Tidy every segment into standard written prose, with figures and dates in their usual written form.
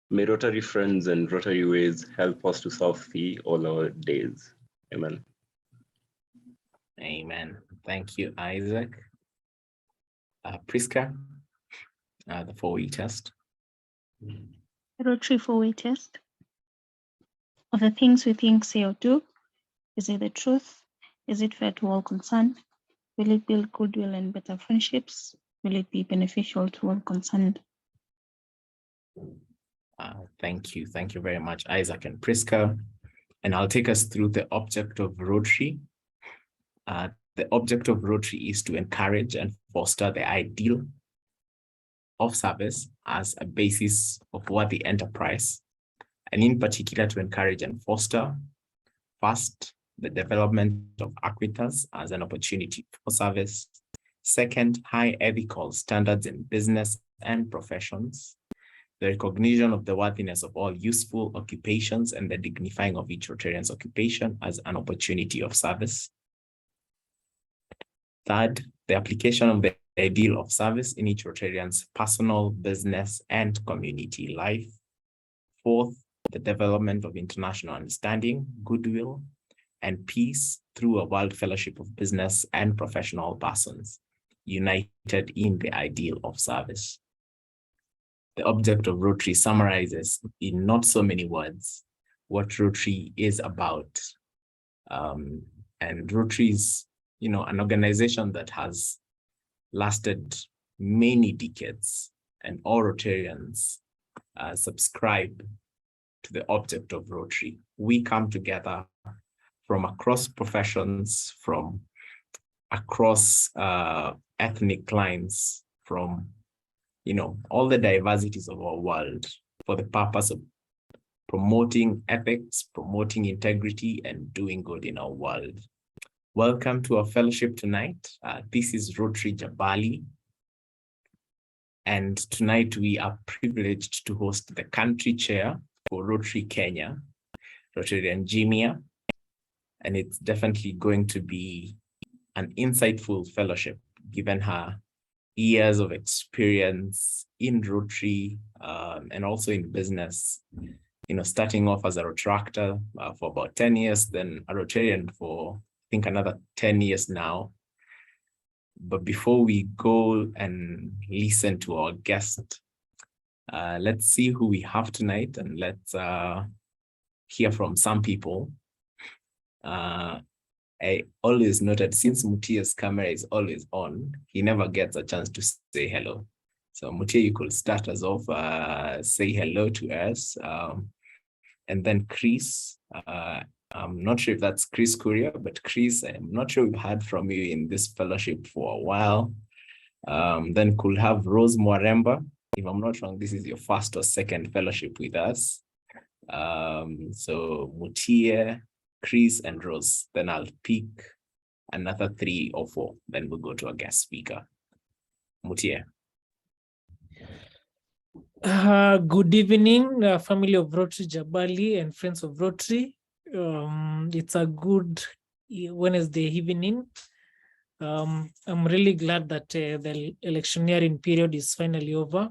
May Rotary friends and Rotary ways help us to serve thee all our days. Amen. Amen. Thank you, Isaac. Priska, the 4-way test. Rotary 4-way test. Of the things we think, say, or do, is it the truth? Is it fair to all concerned? Will it build goodwill and better friendships? Will it be beneficial to all concerned? Thank you. Thank you very much, Isaac and Priska. And I'll take us through the object of Rotary. The object of Rotary is to encourage and foster the ideal of service as a basis of worthy enterprise, and in particular to encourage and foster, first, the development of acquitters as an opportunity for service. Second, high ethical standards in business and professions. The recognition of the worthiness of all useful occupations and the dignifying of each Rotarian's occupation as an opportunity of service. Third, the application of the ideal of service in each Rotarian's personal, business, and community life. Fourth, the development of international understanding, goodwill, and peace through a world fellowship of business and professional persons, united in the ideal of service. The object of Rotary summarizes in not so many words what Rotary is about. And Rotary is, an organization that has lasted many decades, and all Rotarians subscribe to the object of Rotary. We come together from across professions, from across ethnic lines, from all the diversities of our world for the purpose of promoting ethics, promoting integrity, and doing good in our world. Welcome to our fellowship tonight. This is Rotary Jabali. And tonight we are privileged to host the country chair for Rotary Kenya, Rotarian Jimia. And it's definitely going to be an insightful fellowship, given her years of experience in Rotary and also in business, starting off as a Rotaractor for about 10 years, then a Rotarian for, I think, another 10 years now. But before we go and listen to our guest, let's see who we have tonight, and let's hear from some people. I always noted, since Mutia's camera is always on, he never gets a chance to say hello. So Mutia, you could start us off, say hello to us. And then Chris, I'm not sure if that's Chris Courier, but Chris, I'm not sure we've heard from you in this fellowship for a while. Then could have Rose Mwaremba. If I'm not wrong, this is your first or second fellowship with us. So Mutia, Chris, and Rose. Then I'll pick another 3 or 4. Then we'll go to a guest speaker. Mutia. Good evening, family of Rotary Jabali and friends of Rotary. It's a good Wednesday evening. I'm really glad that the electioneering period is finally over,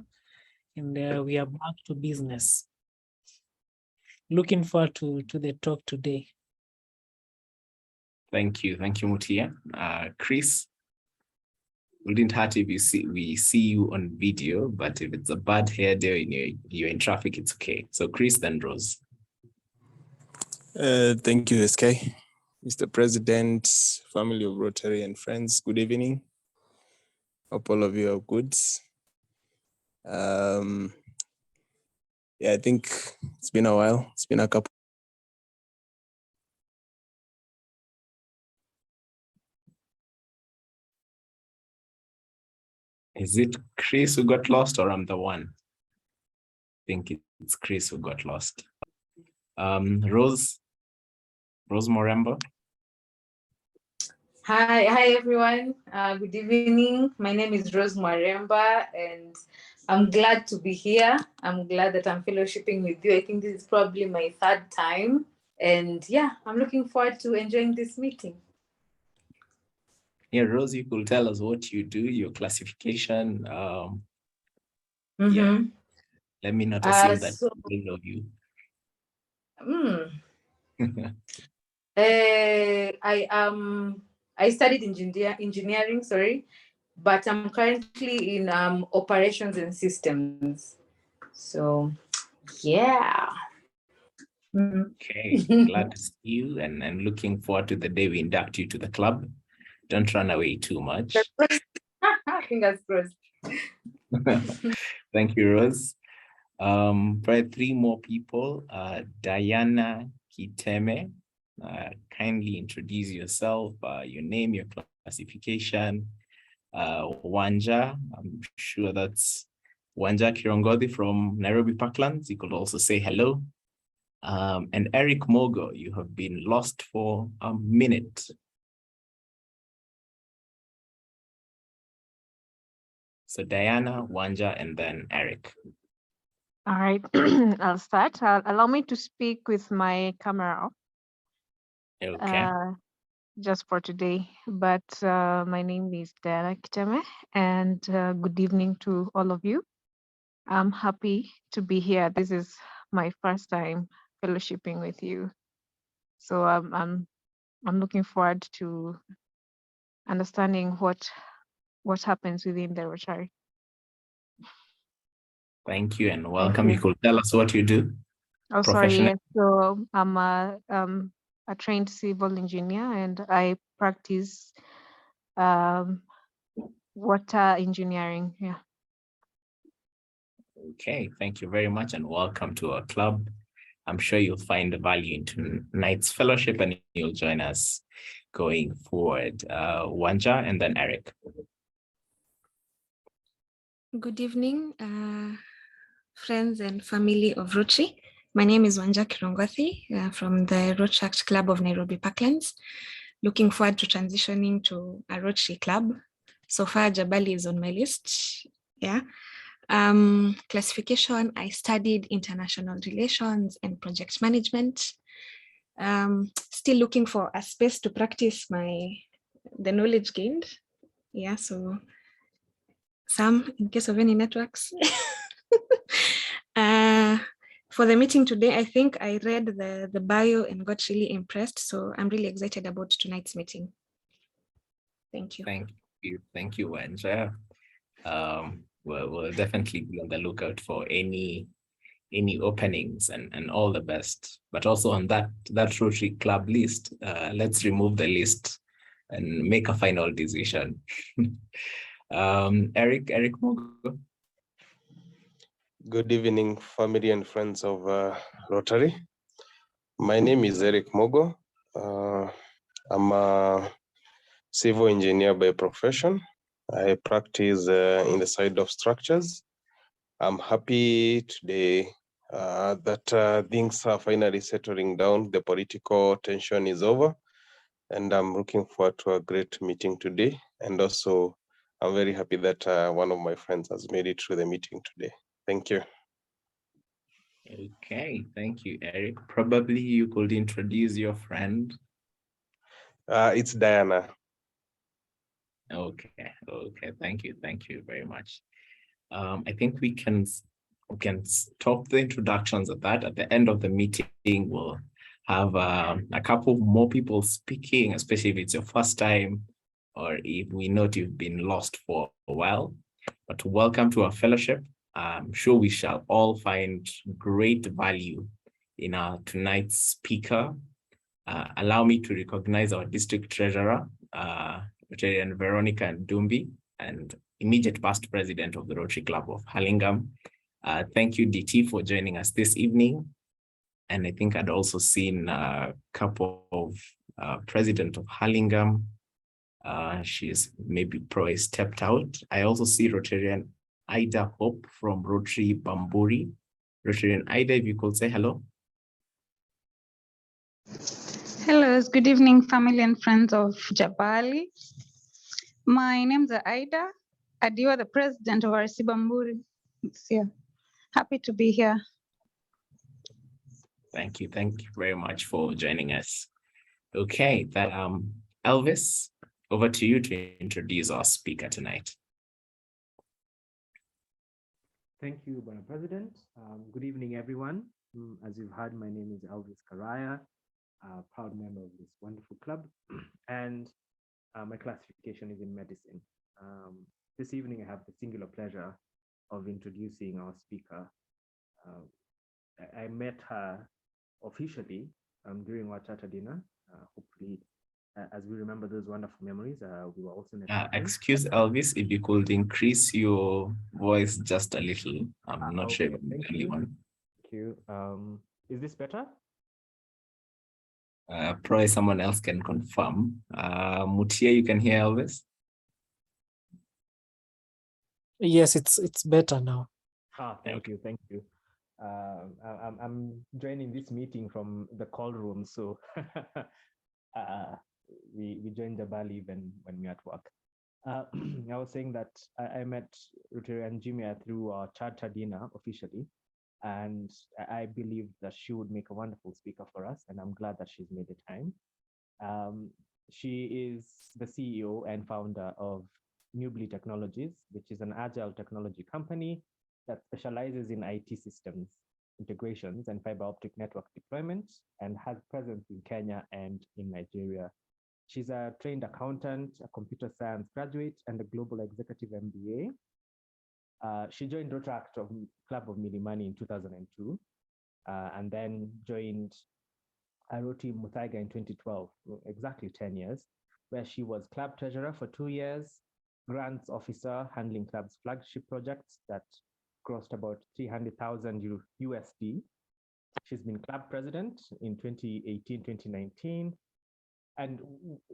and we are back to business. Looking forward to the talk today. Thank you, Mutia. Chris, we didn't hurt if we see you on video, but if it's a bad hair day and you're in traffic, it's okay. So Chris, then Rose. Thank you, SK. Mr. President, family of Rotary and friends, good evening. Hope all of you are good. I think it's been a while. It's been a couple. Is it Chris who got lost, or I'm the one? I think it's Chris who got lost. Rose Mwaremba. Hi everyone. Good evening. My name is Rose Mwaremba, and I'm glad to be here. I'm glad that I'm fellowshipping with you. I think this is probably my 3rd time, and I'm looking forward to enjoying this meeting. Yeah, Rose, you could tell us what you do, your classification. Let me not assume that So, people know you. I studied engineering, sorry, but I'm currently in operations and systems. So, yeah. Okay, glad to see you and looking forward to the day we induct you to the club. Don't run away too much. Fingers crossed. Thank you, Rose. Probably three more people. Diana Kiteme, kindly introduce yourself, your name, your classification. Wanja, I'm sure that's Wanja Kirongothi from Nairobi Parklands. You could also say hello. And Eric Mogo, you have been lost for a minute. So Diana, Wanja, and then Eric. All right, I'll start. Allow me to speak with my camera off. Okay. Just for today. But my name is Diana Kiteme, and good evening to all of you. I'm happy to be here. This is my first time fellowshipping with you, so I'm looking forward to understanding what happens within the Rotary. Thank you and welcome. You could tell us what you do. Oh, sorry. Yes. So I'm a trained civil engineer, and I practice water engineering. Yeah. Okay, thank you very much and welcome to our club. I'm sure you'll find the value in tonight's fellowship and you'll join us going forward. Wanja and then Eric. Good evening, friends and family of Rotary. My name is Wanja Kirongothi from the Rotaract Club of Nairobi Parklands. Looking forward to transitioning to a Rotary club. So far, Jabali is on my list. Yeah. Classification, I studied international relations and project management. Still looking for a space to practice the knowledge gained. Yeah, so Sam, in case of any networks. For the meeting today, I think I read the bio and got really impressed. So I'm really excited about tonight's meeting. Thank you. Thank you, Wanja. We'll definitely be on the lookout for any openings and all the best. But also on that Rotary Club list, let's remove the list and make a final decision. Eric Mogo. Good evening, family and friends of Rotary. My name is Eric Mogo. I'm a civil engineer by profession. I practice in the side of structures. I'm happy today that things are finally settling down. The political tension is over, and I'm looking forward to a great meeting today. And also, I'm very happy that one of my friends has made it through the meeting today. Thank you. Okay, thank you, Eric. Probably you could introduce your friend. It's Diana. Okay, thank you very much. I think we can stop the introductions at that. At the end of the meeting, we'll have a couple more people speaking, especially if it's your first time or if we note you've been lost for a while. But welcome to our fellowship. I'm sure we shall all find great value in our tonight's speaker. Allow me to recognize our district treasurer, Rotarian Veronica Ndumbi, and immediate past president of the Rotary Club of Hurlingham. Thank you, DT, for joining us this evening. And I think I'd also seen a couple of president of Hurlingham. She's maybe probably stepped out. I also see Rotarian Ida Hope from Rotary Bamburi. Rotarian Ida, if you could say hello. Hello, good evening, family and friends of Jabali. My name is Aida Adiwa, the president of RC Bamburi. Happy to be here. Thank you very much for joining us. Okay, Elvis, over to you to introduce our speaker tonight. Thank you, Madam President. Good evening, everyone. As you've heard, my name is Elvis Karaya, a proud member of this wonderful club, and my classification is in medicine. This evening, I have the singular pleasure of introducing our speaker. I met her officially during our charter dinner. Hopefully, as we remember those wonderful memories, we were also excuse Elvis, if you could increase your voice just a little. I'm not sure if I'm the only one. Thank you. Is this better? Probably someone else can confirm. Mutia, you can hear Elvis? Yes, it's better now. Thank you. I'm joining this meeting from the call room, so we joined Jabali even when we're at work. I was saying that I met Rotary Jimia through our charter dinner officially, and I believe that she would make a wonderful speaker for us, and I'm glad that she's made the time. She is the CEO and founder of Nubly Technologies, which is an agile technology company that specializes in IT systems, integrations, and fiber optic network deployment, and has presence in Kenya and in Nigeria. She's a trained accountant, a computer science graduate, and a Global Executive MBA. She joined Rotaract Club of Milimani in 2002, and then joined Rotary Muthaiga in 2012, exactly 10 years, where she was club treasurer for 2 years, grants officer handling club's flagship projects that crossed about 300,000 USD. She's been club president in 2018, 2019, and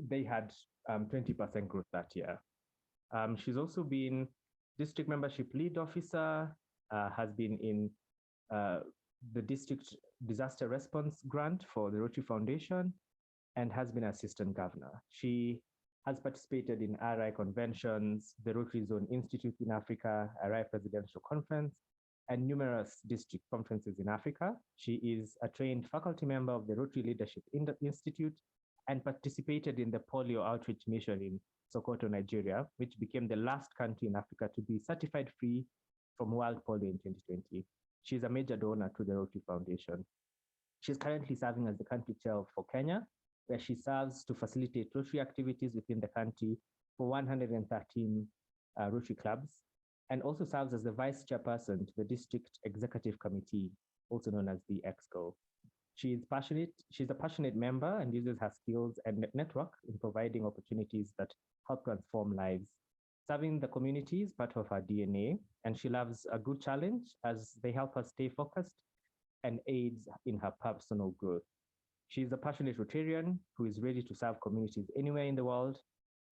they had 20% growth that year. She's also been district membership lead officer, has been in the district disaster response grant for the Rotary Foundation, and has been assistant governor. She has participated in RI conventions, the Rotary Zone Institutes in Africa, RI Presidential Conference, and numerous district conferences in Africa. She is a trained faculty member of the Rotary Leadership Institute and participated in the Polio outreach mission in Sokoto, Nigeria, which became the last country in Africa to be certified free from World Polio in 2020. She's a major donor to the Rotary Foundation. She's currently serving as the country chair for Kenya, where she serves to facilitate Rotary activities within the country for 113 Rotary clubs, and also serves as the vice chairperson to the District Executive Committee, also known as the EXCO. She's a passionate member and uses her skills and network in providing opportunities that help transform lives. Serving the community is part of her DNA, and she loves a good challenge as they help her stay focused and aids in her personal growth. She is a passionate Rotarian who is ready to serve communities anywhere in the world,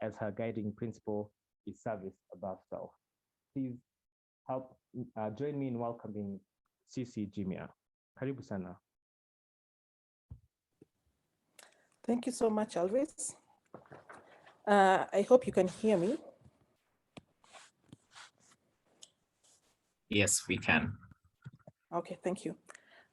as her guiding principle is service above self. Please help join me in welcoming CC Jimia. Karibu sana. Thank you so much, Elvis. I hope you can hear me. Yes, we can. Okay, thank you.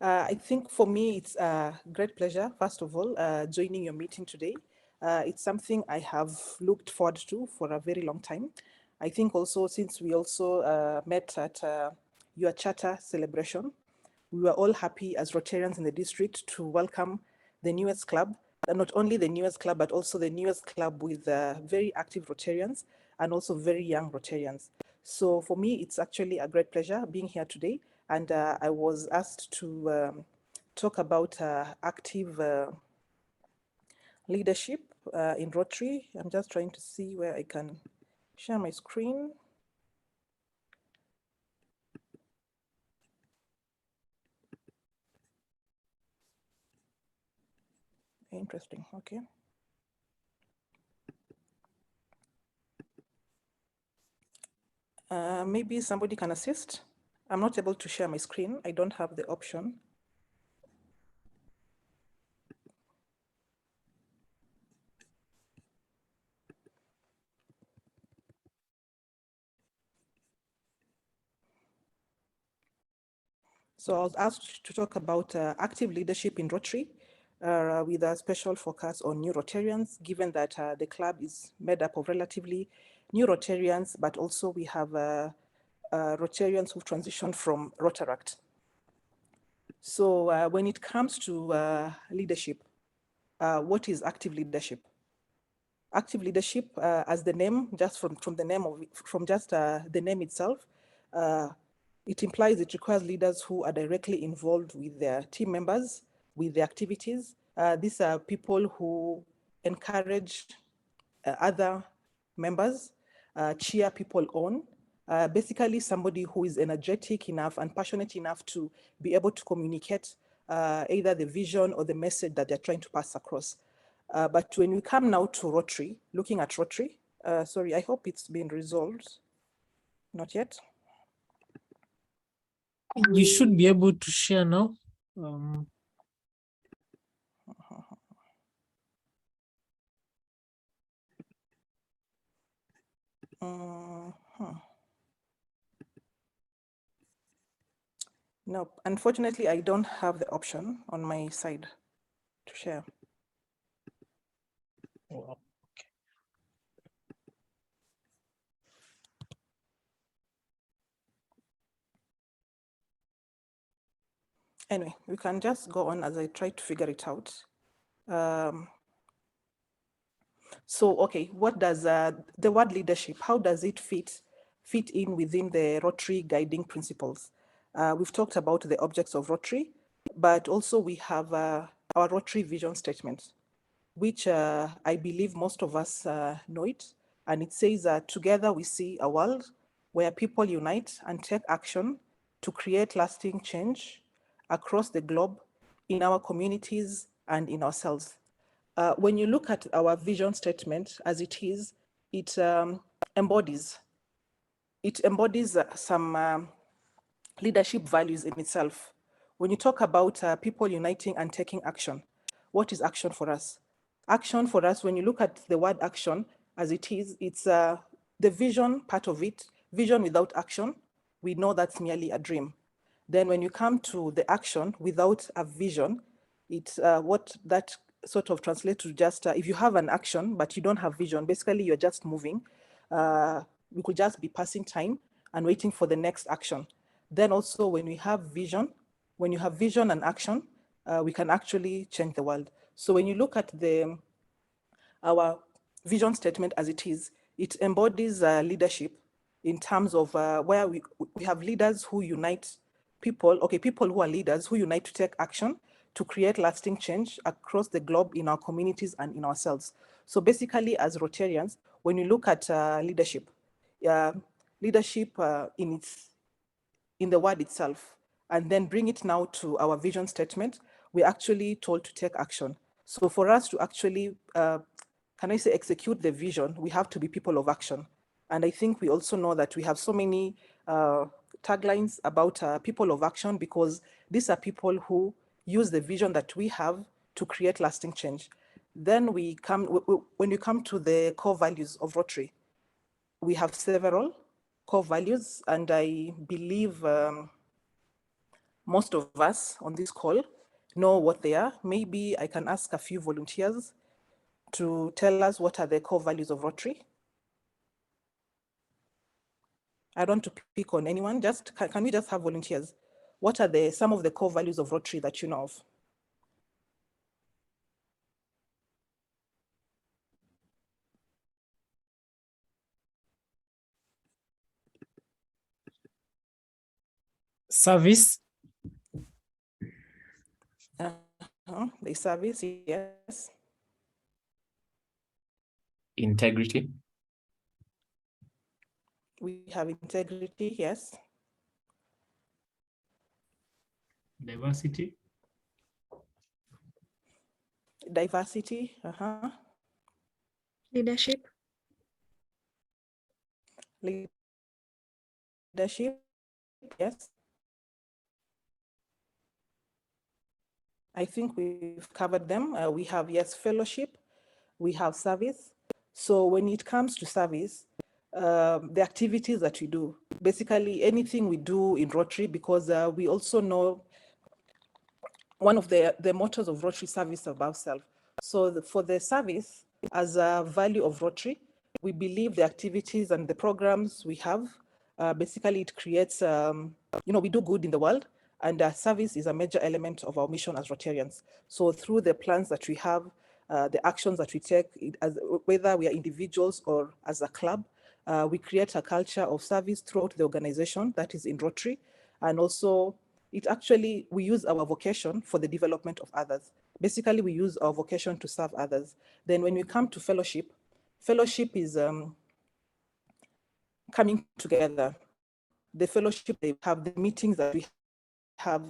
I think for me, it's a great pleasure, first of all, joining your meeting today. It's something I have looked forward to for a very long time. I think also since we also met at your charter celebration, we were all happy as Rotarians in the district to welcome the newest club, and not only the newest club, but also the newest club with very active Rotarians and also very young Rotarians. So for me, it's actually a great pleasure being here today. And I was asked to talk about active leadership in Rotary. I'm just trying to see where I can share my screen. Interesting, okay. Maybe somebody can assist. I'm not able to share my screen. I don't have the option. So I was asked to talk about active leadership in Rotary with a special focus on new Rotarians, given that the club is made up of relatively new Rotarians, but also we have Rotarians who've transitioned from Rotaract. So when it comes to leadership, what is active leadership? Active leadership, as the name, just from the name of the name itself, it implies it requires leaders who are directly involved with their team members, with the activities. These are people who encourage other members, cheer people on, basically somebody who is energetic enough and passionate enough to be able to communicate either the vision or the message that they're trying to pass across. But when we come now to Rotary, looking at Rotary, sorry, I hope it's been resolved. Not yet. You should be able to share now. No, unfortunately, I don't have the option on my side to share. Wow. Anyway, we can just go on as I try to figure it out. So, okay, what does the word leadership, how does it fit in within the Rotary guiding principles? We've talked about the objects of Rotary, but also we have our Rotary vision statement, which I believe most of us know it. And it says that together we see a world where people unite and take action to create lasting change across the globe, in our communities and in ourselves. When you look at our vision statement as it is, it embodies some leadership values in itself. When you talk about people uniting and taking action, what is action for us? Action for us, when you look at the word action as it is, it's the vision part of it. Vision without action, we know that's merely a dream. Then when you come to the action without a vision, it's what that sort of translates to just, if you have an action, but you don't have vision, basically you're just moving. We could just be passing time and waiting for the next action. Then also when we have vision, when you have vision and action, we can actually change the world. So when you look at our vision statement as it is, it embodies leadership in terms of where we have leaders who unite people who are leaders who unite to take action to create lasting change across the globe in our communities and in ourselves. So basically as Rotarians, when you look at leadership in the word itself, and then bring it now to our vision statement, we're actually told to take action. So for us to actually, execute the vision, we have to be people of action. And I think we also know that we have so many taglines about people of action, because these are people who use the vision that we have to create lasting change. Then when you come to the core values of Rotary, we have several core values, and I believe most of us on this call know what they are. Maybe I can ask a few volunteers to tell us what are the core values of Rotary. I don't want to pick on anyone, just can we just have volunteers? What are some of the core values of Rotary that you know of? Service. The service, yes. Integrity. We have integrity, yes. Diversity. Diversity, Leadership. Leadership, yes. I think we've covered them. We have, yes, fellowship, we have service. So when it comes to service, the activities that we do, basically anything we do in Rotary, because we also know one of the mottos of Rotary, service above self. So for the service as a value of Rotary, we believe the activities and the programs we have Basically, it creates, we do good in the world, and service is a major element of our mission as Rotarians. So through the plans that we have, the actions that we take, whether we are individuals or as a club, we create a culture of service throughout the organization that is in Rotary. And also, we use our vocation for the development of others. Basically, we use our vocation to serve others. Then when we come to fellowship is coming together. The fellowship, they have the meetings that we have,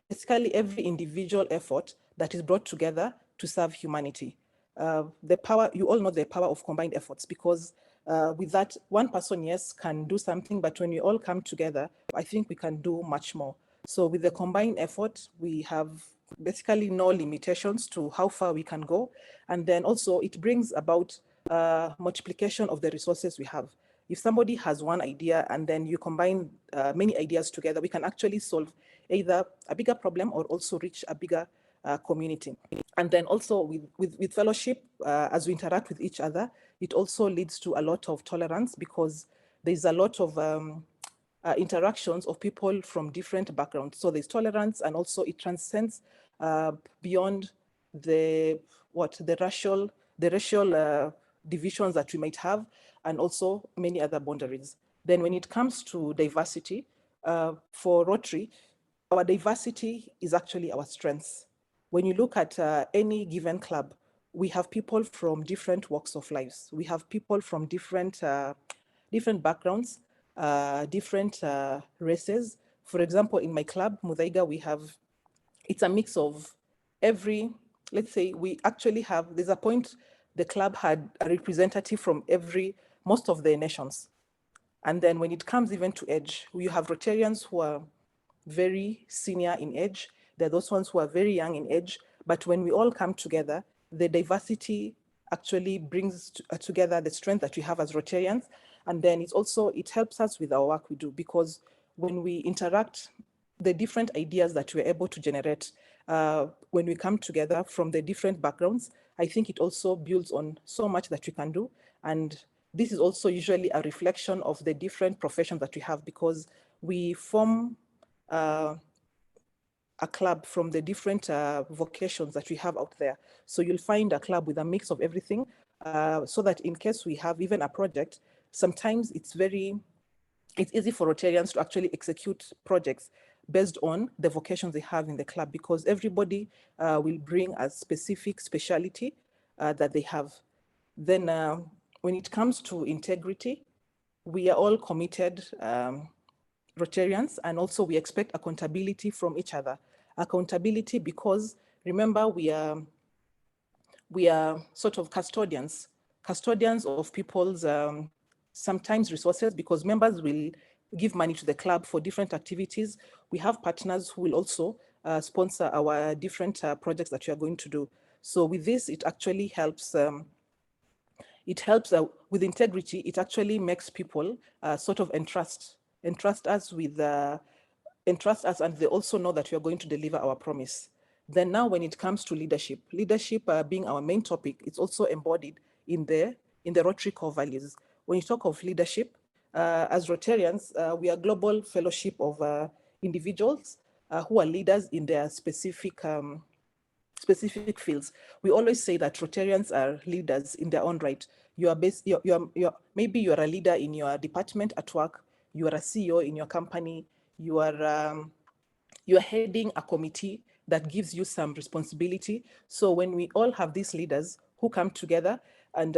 basically every individual effort that is brought together to serve humanity. The power, you all know the power of combined efforts, because with that, one person, yes, can do something, but when we all come together, I think we can do much more. So with the combined effort, we have basically no limitations to how far we can go. And then also it brings about multiplication of the resources we have. If somebody has one idea and then you combine many ideas together, we can actually solve either a bigger problem or also reach a bigger community. And then also with fellowship, as we interact with each other, it also leads to a lot of tolerance, because there's a lot of interactions of people from different backgrounds. So there's tolerance, and also it transcends beyond the racial divisions that we might have, and also many other boundaries. Then when it comes to diversity, for Rotary, our diversity is actually our strength. When you look at any given club, we have people from different walks of lives. We have people from different backgrounds, different races. For example, in my club, Muthaiga, it's a mix of every, let's say we actually have, there's a point the club had a representative from most of the nations. And then when it comes even to age, we have Rotarians who are very senior in age. There are those ones who are very young in age. But when we all come together, the diversity actually brings together the strength that we have as Rotarians. And then it helps us with our work we do, because when we interact, the different ideas that we're able to generate when we come together from the different backgrounds, I think it also builds on so much that we can do. And this is also usually a reflection of the different professions that we have, because we form a club from the different vocations that we have out there. So you'll find a club with a mix of everything, so that in case we have even a project, sometimes it's easy for Rotarians to actually execute projects based on the vocations they have in the club, because everybody will bring a specific speciality that they have. Then when it comes to integrity, we are all committed Rotarians, and also we expect accountability from each other. Accountability because, remember, we are sort of custodians of people's sometimes resources, because members will give money to the club for different activities. We have partners who will also sponsor our different projects that we are going to do. So with this, it actually helps. With integrity. It actually makes people sort of entrust us, and they also know that we are going to deliver our promise. Then now, when it comes to leadership being our main topic, it's also embodied in the Rotary core values. When you talk of leadership, as Rotarians, we are global fellowship of individuals who are leaders in their specific fields. We always say that Rotarians are leaders in their own right. Maybe you are a leader in your department at work. You are a CEO in your company. You are heading a committee that gives you some responsibility. So when we all have these leaders who come together, and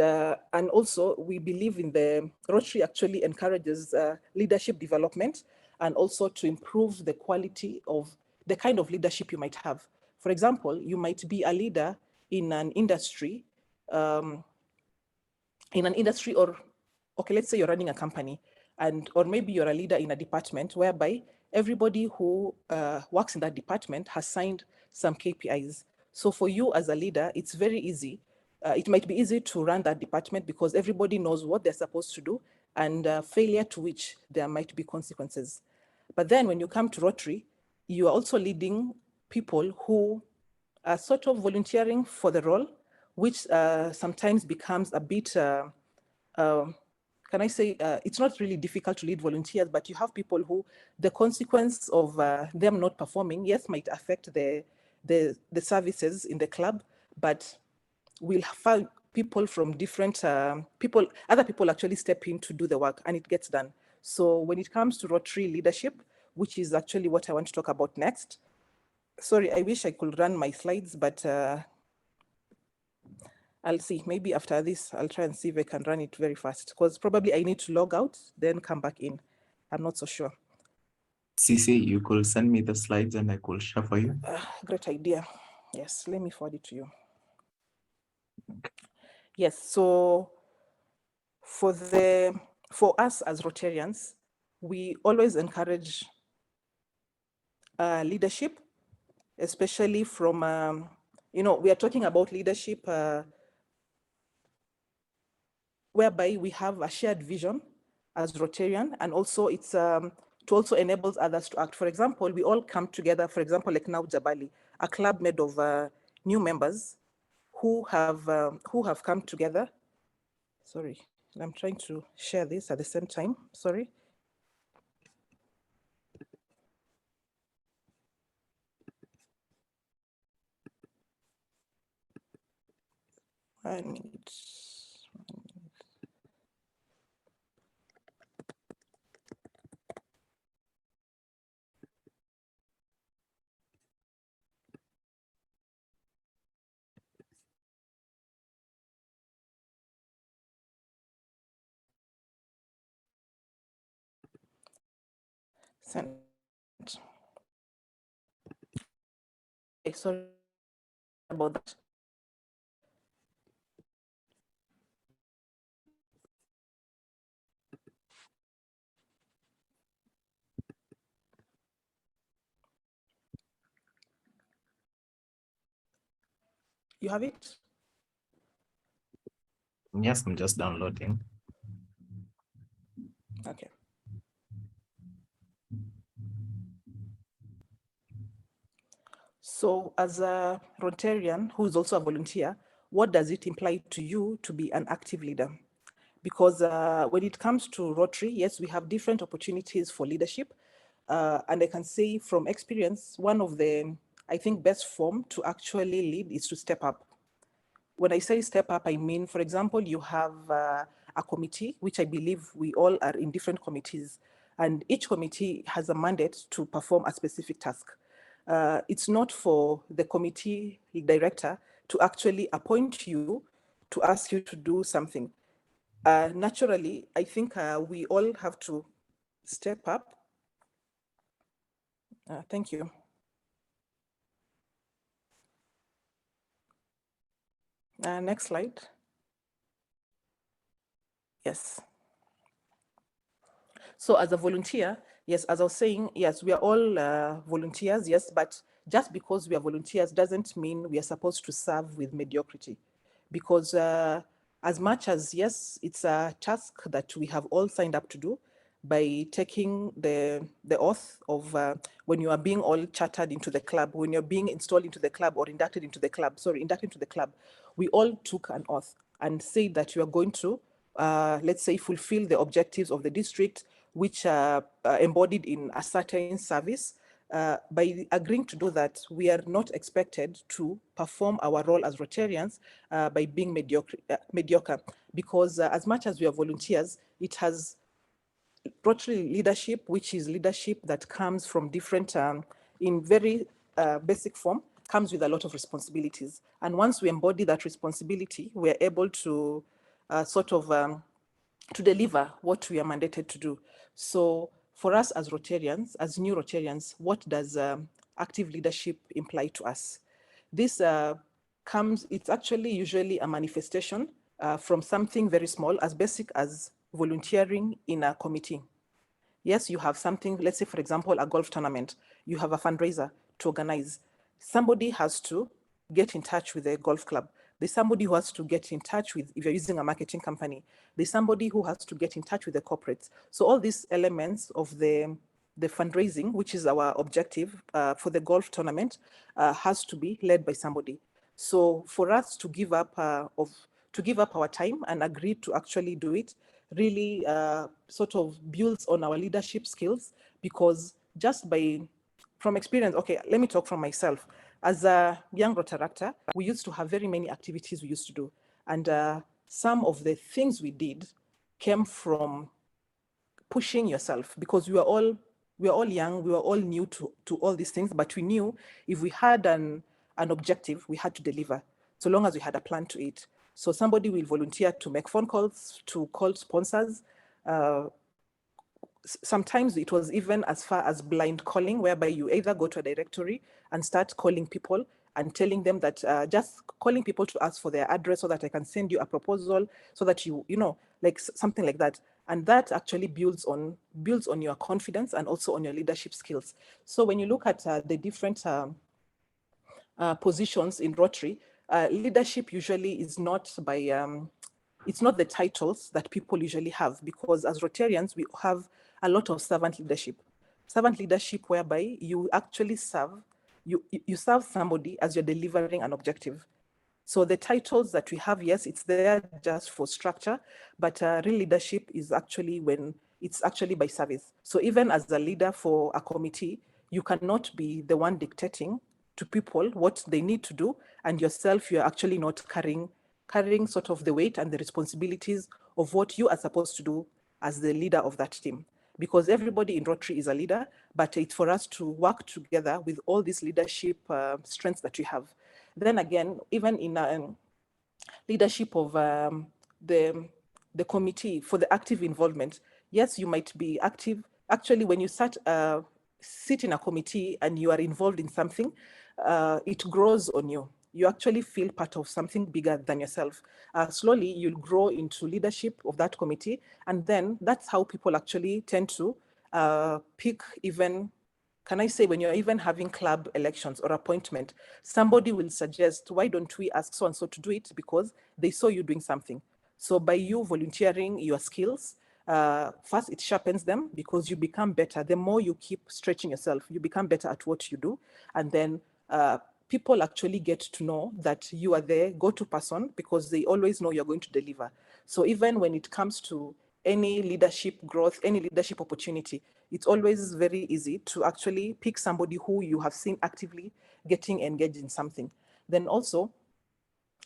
also we believe in the Rotary actually encourages leadership development, and also to improve the quality of the kind of leadership you might have. For example, you might be a leader in an industry, or okay, let's say you're running a company, or maybe you're a leader in a department whereby everybody who works in that department has signed some KPIs. So for you as a leader, it's very easy. It might be easy to run that department because everybody knows what they're supposed to do, and failure to which there might be consequences. But then when you come to Rotary, you are also leading people who are sort of volunteering for the role, which sometimes becomes a bit can I say, it's not really difficult to lead volunteers, but you have people who the consequence of them not performing, yes, might affect the services in the club, but we'll find people from different other people actually step in to do the work and it gets done. So when it comes to Rotary leadership, which is actually what I want to talk about next, sorry, I wish I could run my slides, but I'll see. Maybe after this, I'll try and see if I can run it very fast because probably I need to log out, then come back in. I'm not so sure. Cici, you could send me the slides and I could share for you. Great idea. Yes, let me forward it to you. Yes, so for us as Rotarians, we always encourage leadership, especially from, we are talking about leadership whereby we have a shared vision as Rotarian, and also it's to also enables others to act. For example, we all come together, for example, like now Jabali, a club made of new members who have come together. Sorry, I'm trying to share this at the same time, sorry. I need. Send. Okay, sorry about that. You have it? Yes, I'm just downloading. Okay. So as a Rotarian who is also a volunteer, what does it imply to you to be an active leader? Because when it comes to Rotary, yes, we have different opportunities for leadership. And I can say from experience, one of the, I think, best form to actually lead is to step up. When I say step up, I mean, for example, you have a committee, which I believe we all are in different committees, and each committee has a mandate to perform a specific task. It's not for the committee director to actually appoint you to ask you to do something. Naturally, I think we all have to step up. Thank you. Next slide. Yes. So as a volunteer, yes, as I was saying, yes, we are all volunteers, yes, but just because we are volunteers doesn't mean we are supposed to serve with mediocrity. Because as much as, yes, it's a task that we have all signed up to do by taking the oath of when you are being all chartered into the club, when you're being installed into the club or inducted into the club, we all took an oath and said that you are going to, let's say, fulfill the objectives of the district, which are embodied in a certain service. By agreeing to do that, we are not expected to perform our role as Rotarians by being mediocre, because as much as we are volunteers, it has Rotary leadership, which is leadership that comes from different, in very basic form, comes with a lot of responsibilities. And once we embody that responsibility, we're able to sort of to deliver what we are mandated to do. So for us as Rotarians, as new Rotarians, what does active leadership imply to us? This it's actually usually a manifestation from something very small, as basic as volunteering in a committee. Yes, you have something, let's say, for example, a golf tournament. You have a fundraiser to organize. Somebody has to get in touch with the golf club. There's somebody who has to get in touch with, if you're using a marketing company, there's somebody who has to get in touch with the corporates. So all these elements of the fundraising, which is our objective for the golf tournament, has to be led by somebody. So for us to give up our time and agree to actually do it, really sort of builds on our leadership skills, because just from experience, okay, let me talk from myself. As a young Rotaractor, we used to have very many activities we used to do. And some of the things we did came from pushing yourself, because we were all young, we were all new to all these things, but we knew if we had an objective, we had to deliver, so long as we had a plan to it. So somebody will volunteer to make phone calls, to call sponsors. Sometimes it was even as far as blind calling, whereby you either go to a directory and start calling people and telling them that just calling people to ask for their address so that I can send you a proposal, so that you know, like something like that. And that actually builds on your confidence and also on your leadership skills. So when you look at the different positions in Rotary, leadership usually is not by it's not the titles that people usually have, because as Rotarians, we have a lot of servant leadership. Servant leadership whereby you actually serve, you serve somebody as you're delivering an objective. So the titles that we have, yes, it's there just for structure, but real leadership is actually when it's actually by service. So even as a leader for a committee, you cannot be the one dictating to people what they need to do, and yourself, you're actually not carrying sort of the weight and the responsibilities of what you are supposed to do as the leader of that team. Because everybody in Rotary is a leader, but it's for us to work together with all these leadership strengths that we have. Then again, even in leadership of the committee for the active involvement, yes, you might be active. Actually, when you sit in a committee and you are involved in something, it grows on you. You actually feel part of something bigger than yourself. Slowly, you'll grow into leadership of that committee. And then that's how people actually tend to pick even, can I say, when you're even having club elections or appointment, somebody will suggest, why don't we ask so-and-so to do it, because they saw you doing something. So by you volunteering your skills, first it sharpens them, because you become better. The more you keep stretching yourself, you become better at what you do. And then people actually get to know that you are the go-to person, because they always know you're going to deliver. So even when it comes to any leadership growth, any leadership opportunity, it's always very easy to actually pick somebody who you have seen actively getting engaged in something. Then also,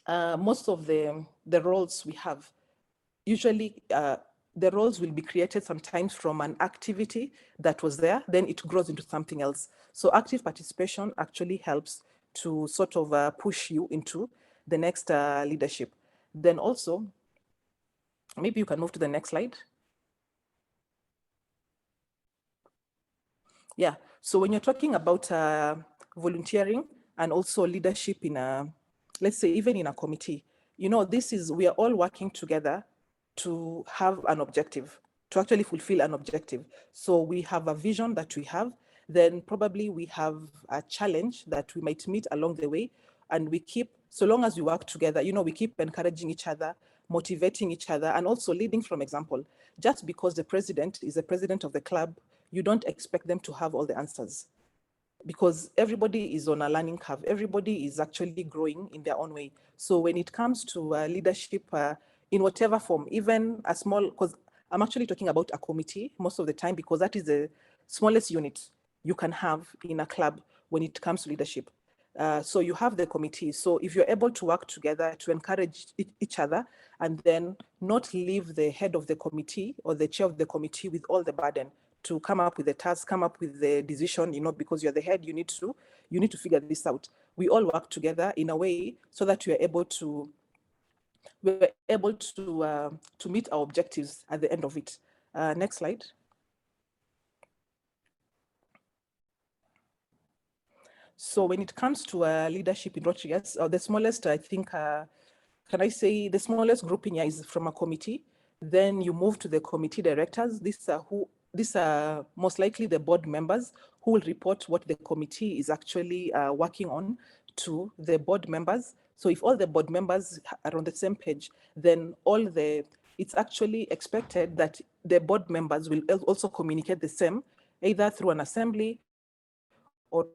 most of the roles we have, usually the roles will be created sometimes from an activity that was there, then it grows into something else. So active participation actually helps to sort of push you into the next leadership. Then also, maybe you can move to the next slide. Yeah, so when you're talking about volunteering and also leadership in a, let's say even in a committee, you know, we are all working together to have an objective, to actually fulfill an objective. So we have a vision that we have, then probably we have a challenge that we might meet along the way, and we keep, so long as we work together, you know, we keep encouraging each other, motivating each other, and also leading from example. Just because the president is the president of the club, you don't expect them to have all the answers, because everybody is on a learning curve. Everybody is actually growing in their own way. So when it comes to leadership in whatever form, even a small, because I'm actually talking about a committee most of the time, because that is the smallest unit you can have in a club when it comes to leadership. So you have the committee. So if you're able to work together to encourage each other, and then not leave the head of the committee or the chair of the committee with all the burden to come up with the task, come up with the decision, you know, because you're the head, you need to figure this out. We all work together in a way so that we're able to meet our objectives at the end of it. Next slide. So when it comes to leadership in Rotary, yes, the smallest, I think, can I say the smallest grouping here is from a committee. Then you move to the committee directors. These are most likely the board members who will report what the committee is actually working on to the board members. So if all the board members are on the same page, then it's actually expected that the board members will also communicate the same, either through an assembly or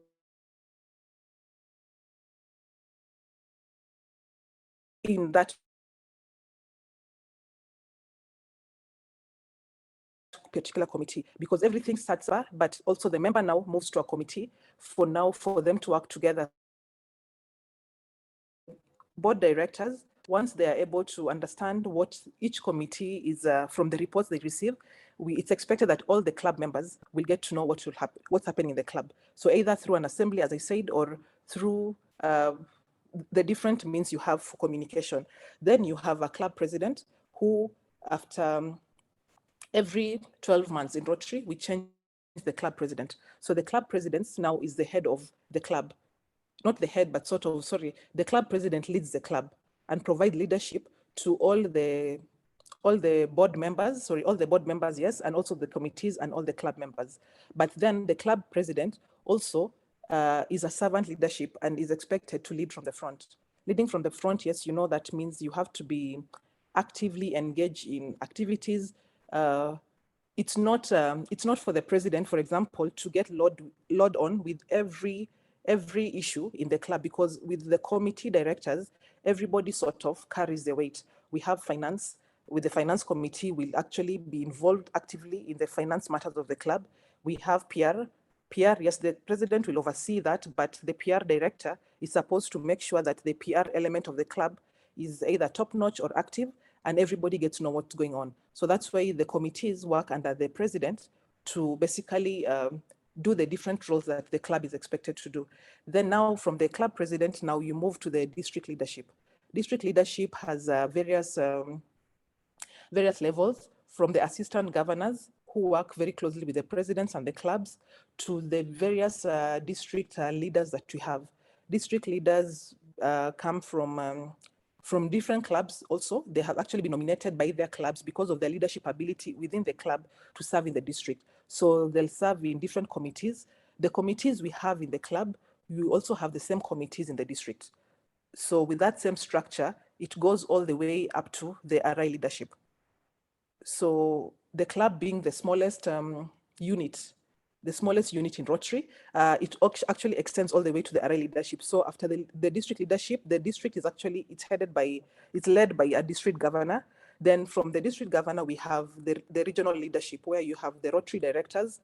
in that particular committee, because everything starts there, but also the member now moves to a committee for them to work together. Board directors, once they are able to understand what each committee is from the reports they receive, it's expected that all the club members will get to know what's happening in the club. So either through an assembly, as I said, or through the different means you have for communication. Then you have a club president who, after every 12 months in Rotary, we change the club president. So the club president now is the head of the club. Not the head, but the club president leads the club and provide leadership to all the board members, yes, and also the committees and all the club members. But then the club president also is a servant leadership and is expected to lead from the front. Leading from the front, yes, you know, that means you have to be actively engaged in activities. It's not for the president, for example, to get load on with every issue in the club, because with the committee directors, everybody sort of carries the weight. We have finance. With the finance committee, we'll actually be involved actively in the finance matters of the club. We have PR. Yes, the president will oversee that, but the PR director is supposed to make sure that the PR element of the club is either top-notch or active, and everybody gets to know what's going on. So that's why the committees work under the president to basically do the different roles that the club is expected to do. Then now from the club president, now you move to the district leadership. District leadership has various levels, from the assistant governors who work very closely with the presidents and the clubs, to the various district leaders that we have. District leaders come from different clubs also. They have actually been nominated by their clubs because of their leadership ability within the club to serve in the district. So they'll serve in different committees. The committees we have in the club, we also have the same committees in the district. So with that same structure, it goes all the way up to the RI leadership. So the club being the smallest unit in Rotary, it actually extends all the way to the RI leadership. So after the district leadership, the district is actually, it's led by a district governor. Then from the district governor, we have the regional leadership, where you have the Rotary directors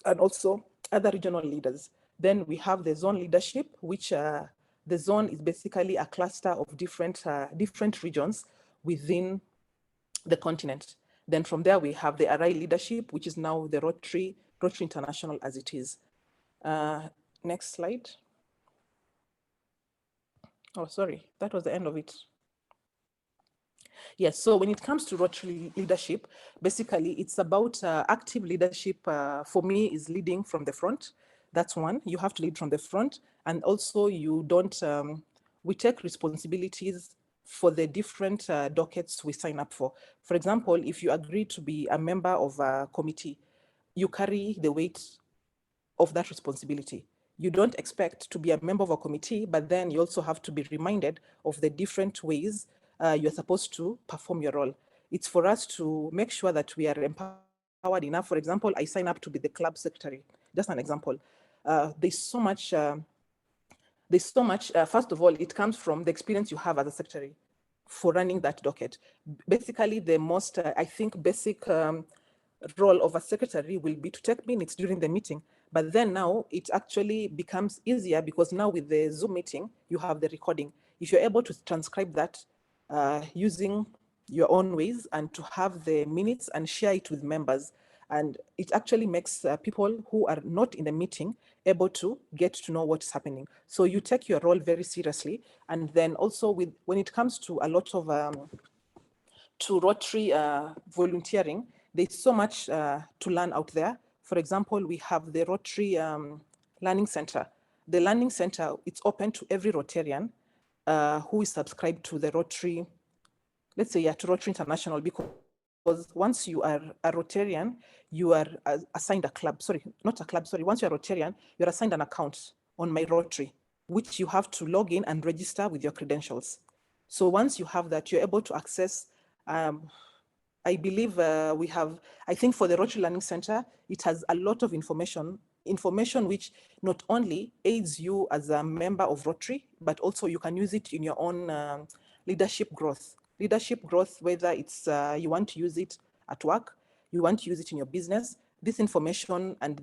and also other regional leaders. Then we have the zone leadership, which the zone is basically a cluster of different regions within the continent. Then from there, we have the RI leadership, which is now the Rotary International as it is. Next slide. Oh, sorry, that was the end of it. Yes, so when it comes to Rotary leadership, basically it's about active leadership. For me, is leading from the front. That's one. You have to lead from the front, and also you don't. We take responsibilities for the different dockets we sign up for. For example, if you agree to be a member of a committee, you carry the weight of that responsibility. You don't expect to be a member of a committee, but then you also have to be reminded of the different ways you're supposed to perform your role. It's for us to make sure that we are empowered enough. For example, I sign up to be the club secretary. Just an example. There's so much, first of all, it comes from the experience you have as a secretary for running that docket. Basically, the most, I think, basic role of a secretary will be to take minutes during the meeting. But then now it actually becomes easier, because now with the Zoom meeting, you have the recording. If you're able to transcribe that using your own ways, and to have the minutes and share it with members, and it actually makes people who are not in the meeting able to get to know what's happening. So you take your role very seriously. And then also when it comes to a lot of to Rotary volunteering, there's so much to learn out there. For example, we have the Rotary Learning Center. The Learning Center, it's open to every Rotarian who is subscribed to the Rotary, let's say, to Rotary International, because once you are a Rotarian, you are assigned a club, once you're a Rotarian, you're assigned an account on My Rotary, which you have to log in and register with your credentials. So once you have that, you're able to access, I believe we have, I think for the Rotary Learning Center, it has a lot of information which not only aids you as a member of Rotary, but also you can use it in your own leadership growth, whether it's you want to use it at work, you want to use it in your business, this information and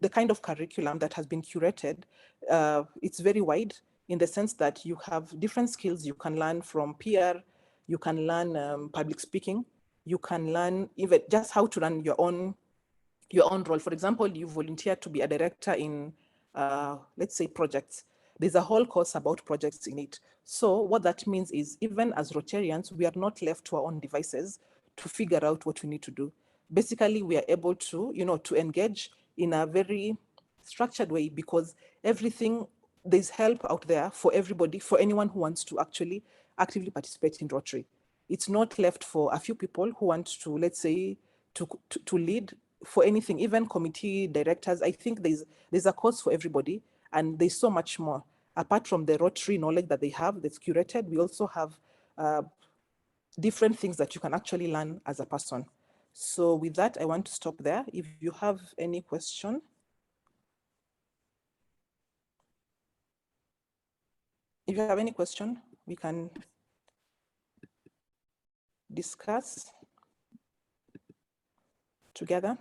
the kind of curriculum that has been curated, it's very wide in the sense that you have different skills you can learn from PR, you can learn public speaking, you can learn even just how to run your own role. For example, you volunteer to be a director in, let's say, projects. There's a whole course about projects in it. So what that means is even as Rotarians, we are not left to our own devices to figure out what we need to do. Basically, we are able to, to engage in a very structured way because everything, there's help out there for everybody, for anyone who wants to actually actively participate in Rotary. It's not left for a few people who want to, let's say, to lead for anything, even committee directors. I think there's a course for everybody, and there's so much more. Apart from the Rotary knowledge that they have that's curated, we also have different things that you can actually learn as a person. So with that, I want to stop there. If you have any question. If you have any question, we can discuss together.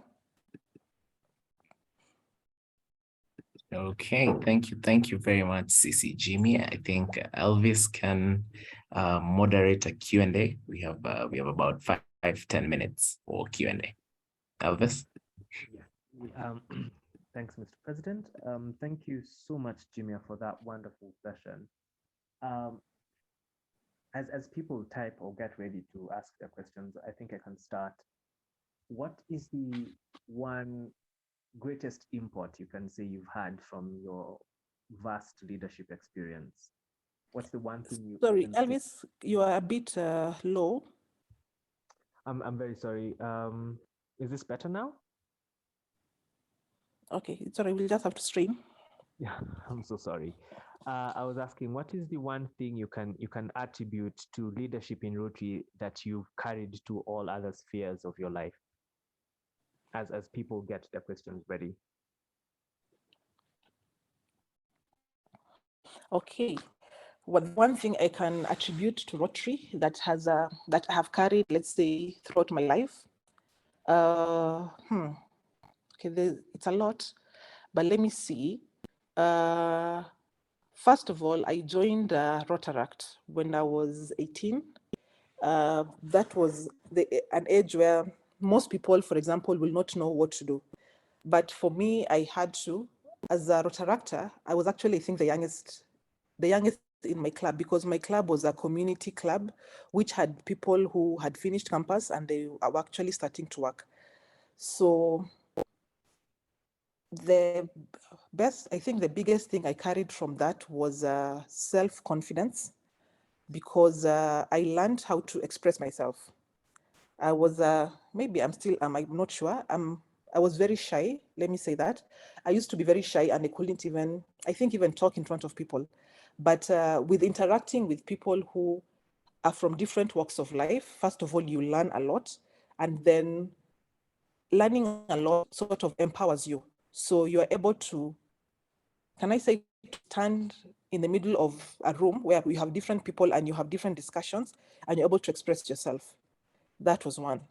Okay, thank you very much, CC Jimmy. I think Elvis can moderate a Q&A. We have about 5-10 minutes for Q&A. Elvis? Yeah. Thanks, Mr. President. Thank you so much, Jimia, for that wonderful session. As people type or get ready to ask their questions, I think I can start. What is the one greatest import you can say you've had from your vast leadership experience? What's the one thing you— Sorry, Elvis, you are a bit low. I'm very sorry. Is this better now? Okay, sorry, we'll just have to stream. Yeah, I'm so sorry. I was asking, what is the one thing you can attribute to leadership in Rotary that you've carried to all other spheres of your life? As people get their questions ready. Okay, well, one thing I can attribute to Rotary that that I have carried, let's say, throughout my life. Okay, it's a lot, but let me see. First of all, I joined Rotaract when I was 18. That was an age where most people, for example, will not know what to do. But for me, I had to, as a Rotaractor, I was actually, I think, the youngest in my club, because my club was a community club, which had people who had finished campus and they were actually starting to work. So the biggest thing I carried from that was self-confidence, because I learned how to express myself. I was, maybe I'm not sure. I was very shy, let me say that. I used to be very shy and I couldn't even talk in front of people. But with interacting with people who are from different walks of life, first of all, you learn a lot, and then learning a lot sort of empowers you. So you're able to, can I say, stand in the middle of a room where you have different people and you have different discussions and you're able to express yourself. That was one.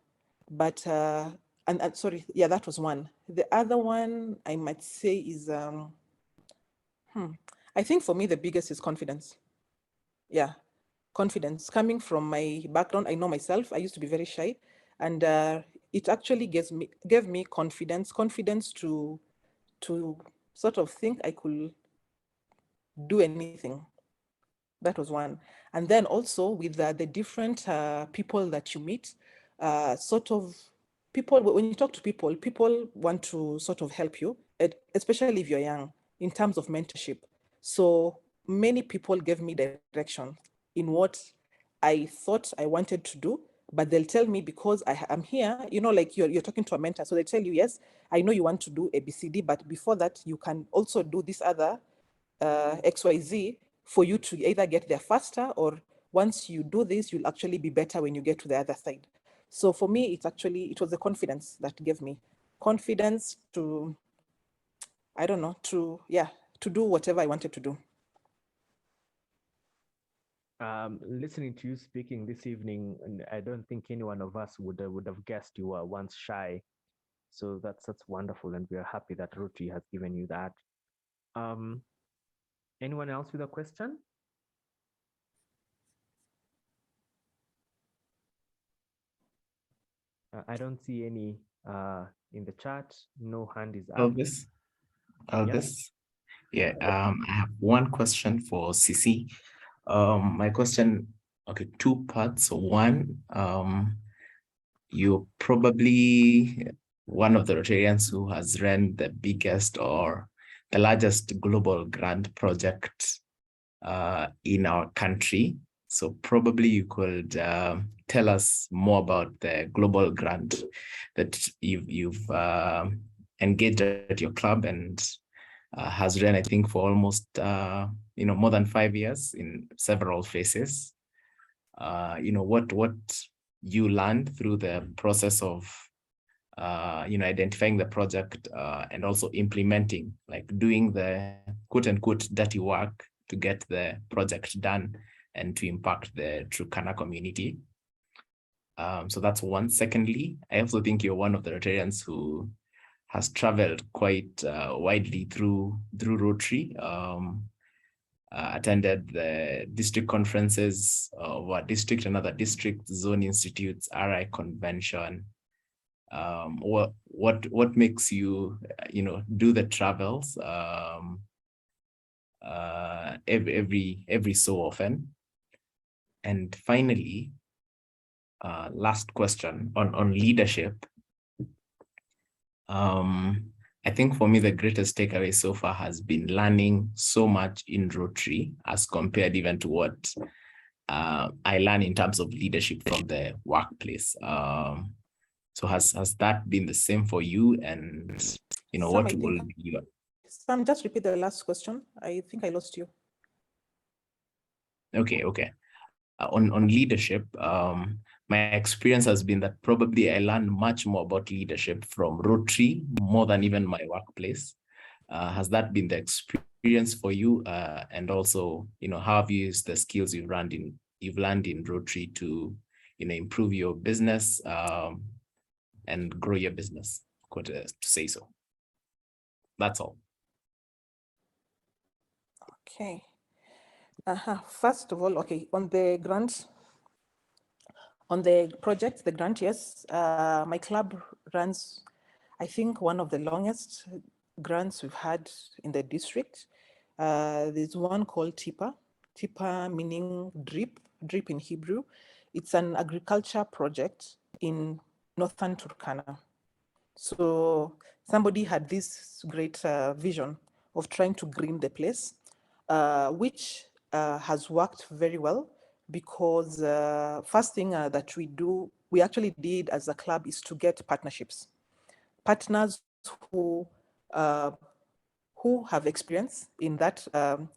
But, and sorry, yeah, that was one. The other one I might say is, I think for me, the biggest is confidence. Yeah, confidence. Coming from my background, I know myself, I used to be very shy, and it actually gave me confidence to sort of think I could do anything. That was one. And then also with the different people that you meet, sort of people, when you talk to people, people want to sort of help you, especially if you're young, in terms of mentorship. So many people gave me direction in what I thought I wanted to do, but they'll tell me, because I'm here, like you're talking to a mentor. So they tell you, yes, I know you want to do ABCD, but before that, you can also do this other XYZ for you to either get there faster, or once you do this, you'll actually be better when you get to the other side. So for me, it was the confidence that gave me confidence to, I don't know, to do whatever I wanted to do. Listening to you speaking this evening, and I don't think any one of us would have guessed you were once shy. So that's wonderful, and we are happy that Rotary has given you that. Anyone else with a question? I don't see any in the chat. No hand is up. Elvis? Yeah, I have one question for CC. My question, okay, two parts. One, you're probably one of the Rotarians who has run the biggest or the largest global grant project in our country. So probably you could tell us more about the global grant that you've engaged at your club and has run, I think, for almost more than 5 years in several phases. What you learned through the process of identifying the project and also implementing, like doing the quote unquote dirty work to get the project done and to impact the Turkana community. So that's one. Secondly, I also think you're one of the Rotarians who has traveled quite widely through Rotary, attended the district conferences of our district and other district zone institutes, RI convention. What makes you do the travels every so often? And finally, last question on leadership. I think for me, the greatest takeaway so far has been learning so much in Rotary as compared even to what I learned in terms of leadership from the workplace. So has that been the same for you? And Sam, what will be your... Sam, just repeat the last question. I think I lost you. Okay. On leadership, my experience has been that probably I learned much more about leadership from Rotary more than even my workplace. Has that been the experience for you? And also, how have you used the skills you've learned in Rotary to, improve your business and grow your business, to say so. That's all. Okay. First of all, okay, on the grant, on the project, the grant, yes, my club runs, I think, one of the longest grants we've had in the district. There's one called TIPA meaning drip in Hebrew. It's an agriculture project in northern Turkana. So somebody had this great vision of trying to green the place, which has worked very well, because first thing that we actually did as a club is to get partnerships. Partners who have experience in that,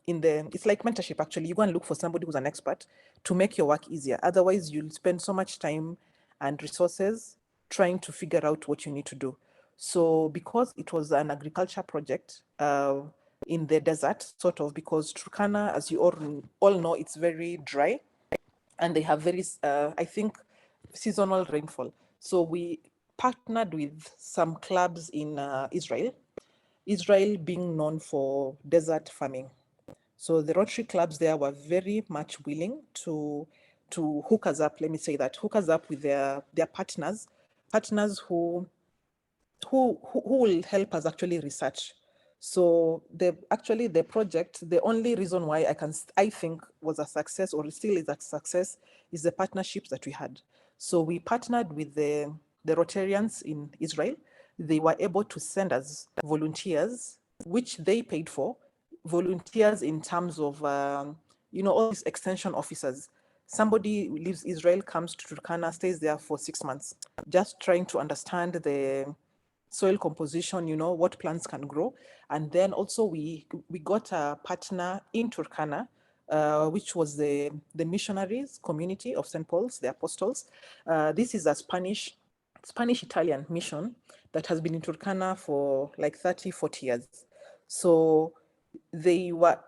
it's like mentorship actually. You go and look for somebody who's an expert to make your work easier. Otherwise, you'll spend so much time and resources trying to figure out what you need to do. So because it was an agriculture project in the desert, sort of, because Turkana, as you all know, it's very dry and they have very, I think, seasonal rainfall. So we partnered with some clubs in Israel being known for desert farming. So the Rotary clubs there were very much willing to hook us up, let me say that, hook us up with their partners who will help us actually research. So the project, the only reason why I think was a success, or still is a success, is the partnerships that we had. So we partnered with the Rotarians in Israel. They were able to send us volunteers, which they paid for, volunteers in terms of, all these extension officers. Somebody who leaves Israel, comes to Turkana, stays there for 6 months, just trying to understand the soil composition, what plants can grow. And then also we got a partner in Turkana, which was the missionaries community of St. Paul's, the Apostles. This is a Spanish-Italian mission that has been in Turkana for like 30, 40 years. So they were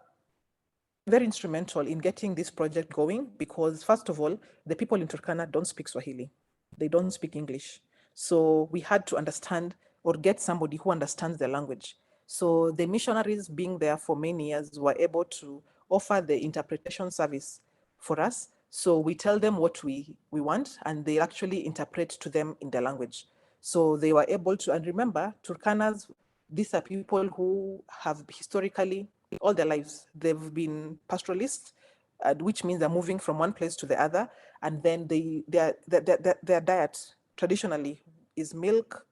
very instrumental in getting this project going because, first of all, the people in Turkana don't speak Swahili. They don't speak English. So we had to understand or get somebody who understands the language. So the missionaries being there for many years were able to offer the interpretation service for us. So we tell them what we want and they actually interpret to them in the language. So they were able to, and remember, Turkanas, these are people who have historically, all their lives, they've been pastoralists, which means they're moving from one place to the other. And then their diet traditionally is milk,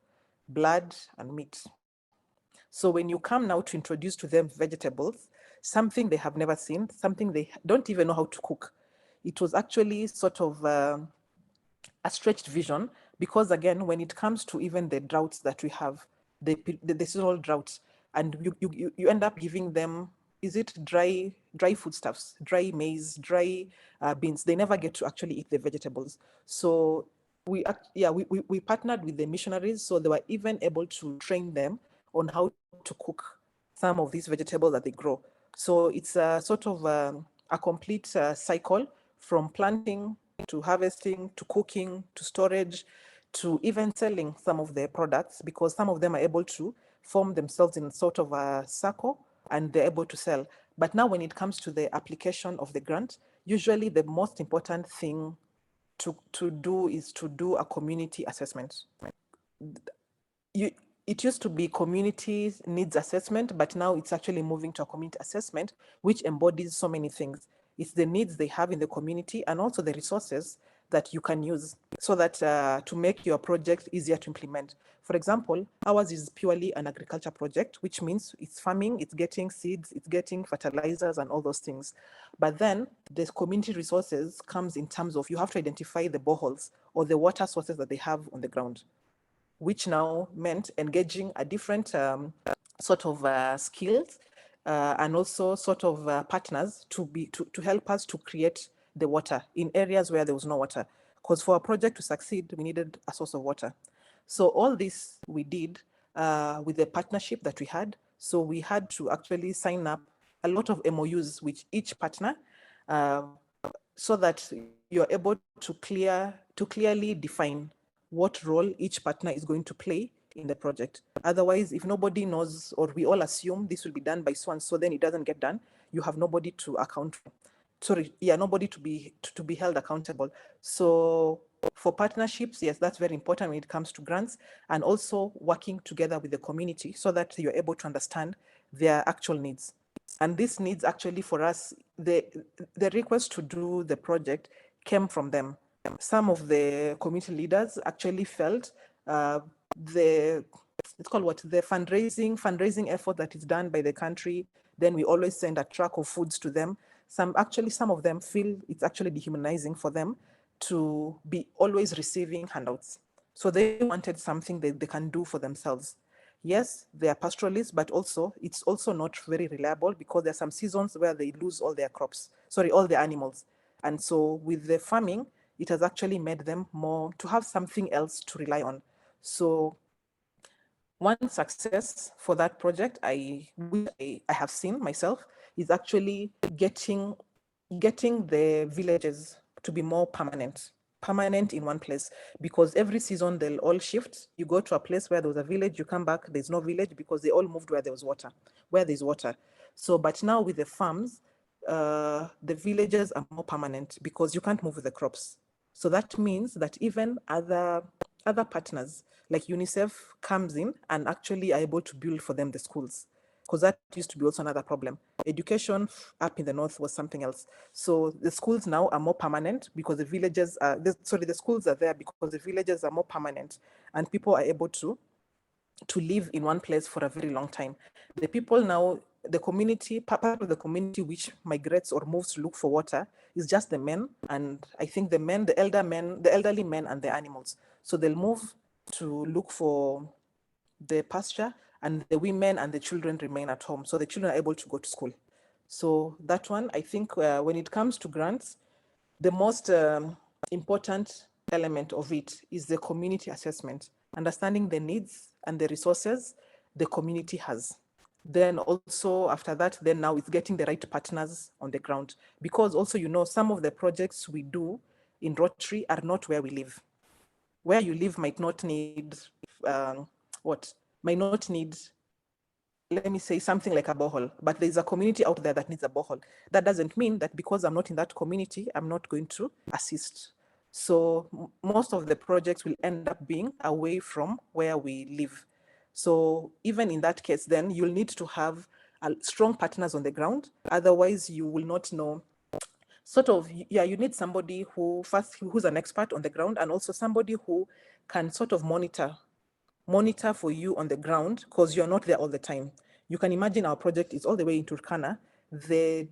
blood, and meat. So when you come now to introduce to them vegetables, something they have never seen, something they don't even know how to cook, it was actually sort of a stretched vision because, again, when it comes to even the droughts that we have, the seasonal droughts, and you end up giving them, is it dry foodstuffs, dry maize, dry beans. They never get to actually eat the vegetables. So we partnered with the missionaries, so they were even able to train them on how to cook some of these vegetables that they grow. So it's a sort of a complete cycle from planting to harvesting, to cooking, to storage, to even selling some of their products, because some of them are able to form themselves in sort of a circle and they're able to sell. But now when it comes to the application of the grant, usually the most important thing to do is to do a community assessment. It used to be community needs assessment, but now it's actually moving to a community assessment, which embodies so many things. It's the needs they have in the community and also the resources that you can use so that to make your project easier to implement. For example, ours is purely an agriculture project, which means it's farming, it's getting seeds, it's getting fertilizers and all those things. But then the community resources comes in terms of you have to identify the boreholes or the water sources that they have on the ground, which now meant engaging a different sort of skills and also sort of partners to help us to create the water in areas where there was no water. Because for a project to succeed, we needed a source of water. So all this we did with the partnership that we had. So we had to actually sign up a lot of MOUs with each partner so that you're able to clearly define what role each partner is going to play in the project. Otherwise, if nobody knows or we all assume this will be done by so and so, then it doesn't get done. You have nobody to account for. Sorry, yeah, nobody to be held accountable. So for partnerships, yes, that's very important when it comes to grants, and also working together with the community so that you're able to understand their actual needs. And these needs actually for us, the request to do the project came from them. Some of the community leaders actually felt it's called what, the fundraising effort that is done by the country. Then we always send a truck of foods to them. Some of them feel it's actually dehumanizing for them to be always receiving handouts. So they wanted something that they can do for themselves. Yes, they are pastoralists, but also it's also not very reliable because there are some seasons where they lose all their crops, all their animals. And so with the farming, it has actually made them more to have something else to rely on. So one success for that project I have seen myself is actually getting the villages to be more permanent in one place, because every season they'll all shift. You go to a place where there was a village, you come back, there's no village because they all moved where there's water. So, but now with the farms, the villages are more permanent because you can't move with the crops. So that means that even other partners like UNICEF comes in and actually are able to build for them the schools, because that used to be also another problem. Education up in the north was something else. So the schools now are more permanent because the villages are, the schools are there because the villages are more permanent and people are able to live in one place for a very long time. The people now, the community, part of the community which migrates or moves to look for water is just the men, and I think the elderly men and the animals. So they'll move to look for the pasture, and the women and the children remain at home. So the children are able to go to school. So that one, I think when it comes to grants, the most important element of it is the community assessment, understanding the needs and the resources the community has. Then also after that, then now it's getting the right partners on the ground. Because also, some of the projects we do in Rotary are not where we live. Where you live might not need, might not need, let me say, something like a borehole, but there's a community out there that needs a borehole. That doesn't mean that because I'm not in that community, I'm not going to assist. So most of the projects will end up being away from where we live. So even in that case, then you'll need to have strong partners on the ground. Otherwise, you will not know. You need somebody who's an expert on the ground, and also somebody who can sort of monitor for you on the ground, because you're not there all the time. You can imagine our project is all the way in Turkana. The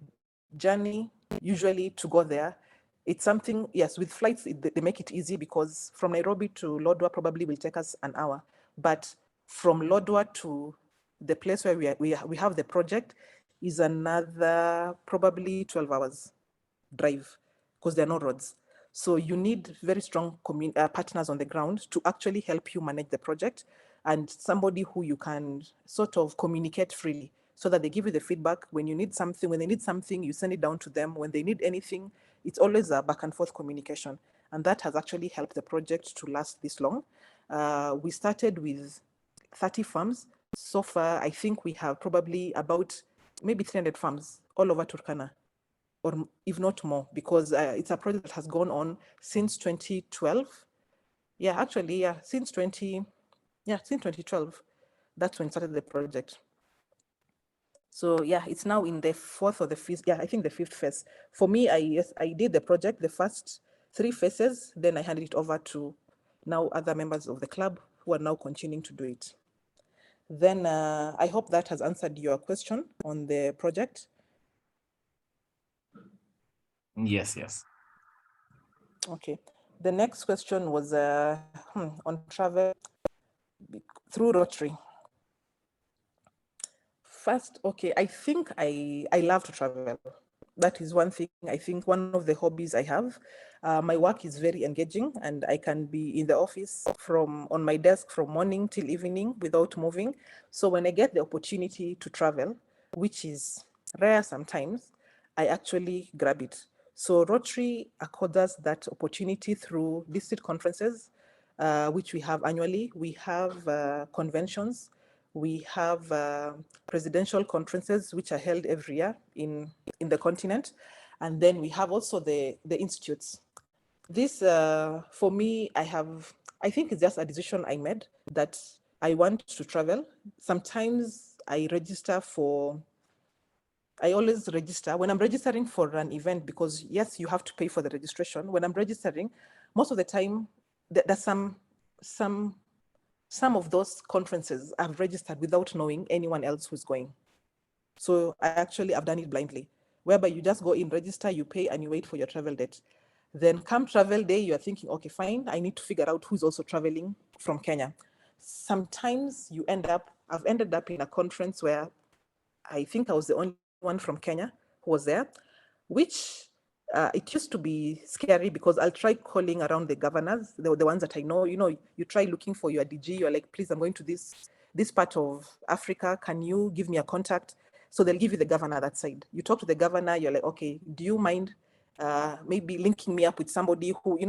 journey usually to go there, it's something, yes, with flights, they make it easy, because from Nairobi to Lodwar probably will take us an hour. But from Lodwar to the place where we have the project is another probably 12 hours drive, because there are no roads. So you need very strong partners on the ground to actually help you manage the project, and somebody who you can sort of communicate freely, so that they give you the feedback when you need something. When they need something, you send it down to them. When they need anything, it's always a back and forth communication. And that has actually helped the project to last this long. We started with 30 farms. So far, I think we have probably about maybe 300 farms all over Turkana, or if not more, because it's a project that has gone on since 2012. Since 2012. That's when we started the project. So yeah, it's now in the fourth or the fifth, I think the fifth phase. For me, I did the project, the first 3 phases, then I handed it over to now other members of the club who are now continuing to do it. Then I hope that has answered your question on the project. Yes. Okay. The next question was on travel through Rotary. First, okay, I think I love to travel. That is one thing. I think one of the hobbies I have. My work is very engaging, and I can be in the office on my desk from morning till evening without moving. So when I get the opportunity to travel, which is rare sometimes, I actually grab it. So Rotary accords us that opportunity through district conferences, which we have annually. We have conventions. We have presidential conferences, which are held every year in the continent. And then we have also the institutes. This, for me, I think it's just a decision I made that I want to travel. Sometimes I always register when I'm registering for an event, because yes, you have to pay for the registration. When I'm registering, most of the time, there's some of those conferences I've registered without knowing anyone else who's going. So I've done it blindly, whereby you just go in, register, you pay, and you wait for your travel date. Then come travel day, you're thinking, okay, fine, I need to figure out who's also traveling from Kenya. Sometimes I've ended up in a conference where I think I was the only one from Kenya who was there, which it used to be scary, because I'll try calling around the governors, the ones that I know. You try looking for your DG. You're like, please, I'm going to this part of Africa. Can you give me a contact? So they'll give you the governor that side. You talk to the governor. You're like, okay, do you mind maybe linking me up with somebody who,